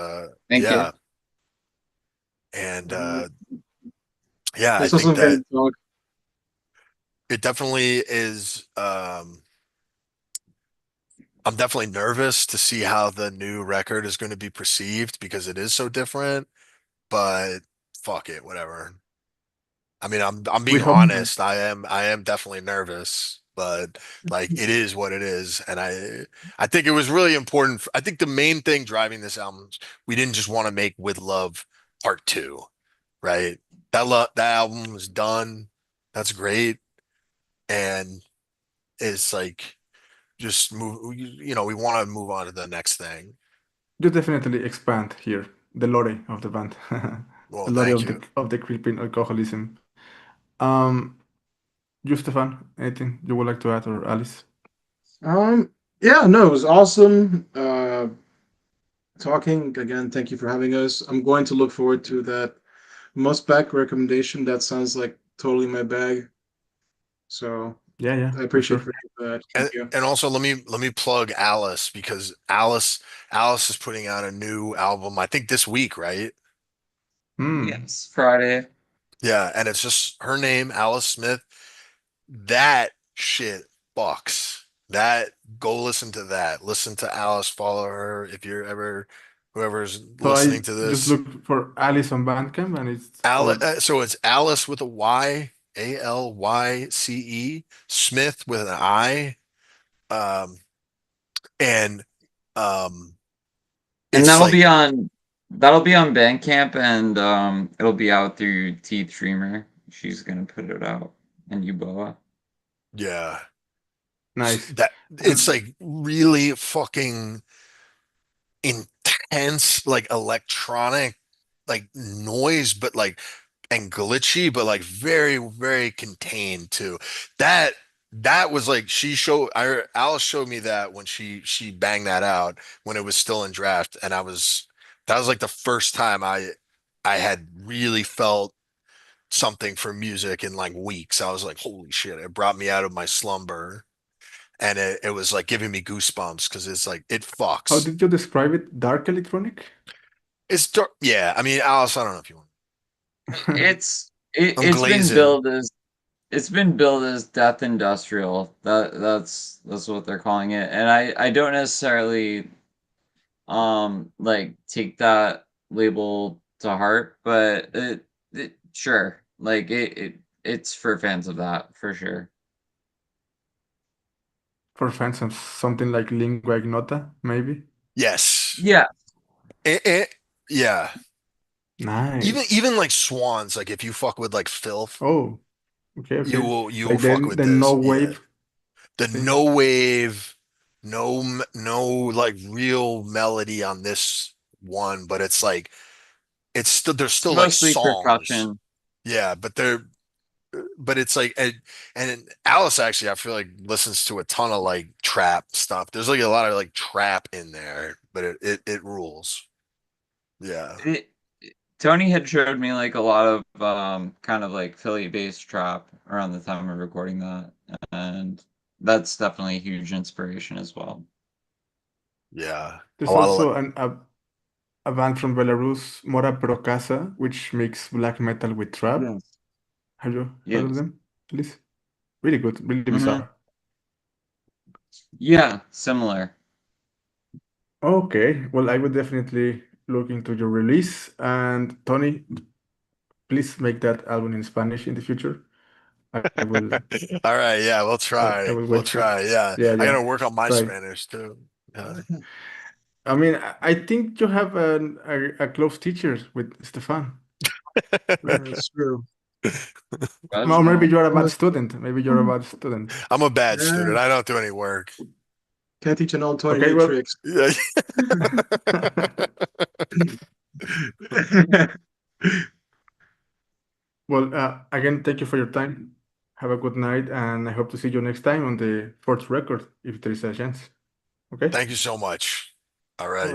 Thank you. yeah, and Uh, yeah, I this was think a that great talk. it definitely is. I'm definitely nervous to see how the new record is going to be perceived because it is so different, but fuck it, whatever. I mean, I'm We being hope. honest. I am definitely nervous, but like it is what it is. And I think it was really important. I think the main thing driving this album, we didn't just want to make With Love Part Two, right? That album was done. That's great. And it's like just move, we want to move on to the next thing. You definitely expand here the lore of the band, Well, the lore thank of you. the creeping alcoholism. Um, you, Stefan, anything you would like to add, or Alice? Um, yeah, no, it was awesome. Talking again. Thank you for having us. I'm going to look forward to that Musbach recommendation. That sounds like totally my bag. So Yeah, yeah, I for appreciate sure. for that. And Thank you. and also let me plug Alice because Alice is putting out a new album, I think this week, right? Hmm. Yes, Friday. Yeah, and it's just her name, Alice Smith. That shit fucks. That Go listen to that. Listen to Alice, follow her if you're ever whoever's So I listening to just this. look for Alice on Bandcamp, and it's Alice, or so it's Alice with a Y, Alyce, Smith with an I. Um, and um And it's like that'll be on Bandcamp and it'll be out through Teeth Dreamer. She's gonna put it out and Uboa. yeah. nice. That it's And like really fucking intense, like electronic, like noise, but like and glitchy, but like very, very contained too. That that was like Alice showed me that when she banged that out when it was still in draft, and that was like the first time I had really felt something for music in like weeks. I was like, holy shit, it brought me out of my slumber. And it was like giving me goosebumps because it's like it how fucks. did you describe it? Dark electronic? It's dark. Yeah, I mean, Alice, I don't know if you want. I'm It's been glazing. billed as death industrial. That's what they're calling it. And I don't necessarily like take that label to heart, but it sure. Like it's for fans of that for sure. For fans of something like lingua ignota, maybe? Yes. Yeah. Yeah. Nice. Even like swans, like if you fuck with like filth, Oh, okay, okay. you will Like fuck with the no this. Yeah. wave The thing. no wave, no like real melody on this one, but it's like it's still there's It's still like mostly songs. percussion. Yeah, but it's like and Alice actually I feel like listens to a ton of like trap stuff. There's like a lot of like trap in there, but it rules. Yeah. It, Tony had showed me like a lot of kind of like Philly based trap around the time of recording that, and that's definitely a huge inspiration as well. Yeah. A There's lot of like also a band from Belarus, Mora Procasa, which makes black metal with trap. Yes. Have you heard of Yes. them? Please. Really good, really Hmm. bizarre. Yeah, similar. Okay, well, I would definitely look into your release. And Tony, please make that album in Spanish in the future. I will. All right, yeah, we'll I try. will We'll wait for. try. Yeah, Yeah, I yeah. gotta work on my Right. Spanish too. I mean, I think you have a close teacher with Stefan. That's true. Or maybe you're a bad Well, student. Maybe you're a bad student. I'm a bad yeah, student. I don't do any work. can't teach an old Tony Okay, new well. tricks. Yeah. Well, again, thank you for your time. Have a good night, and I hope to see you next time on the fourth record, if there is a chance. Okay? Thank you so much. All right.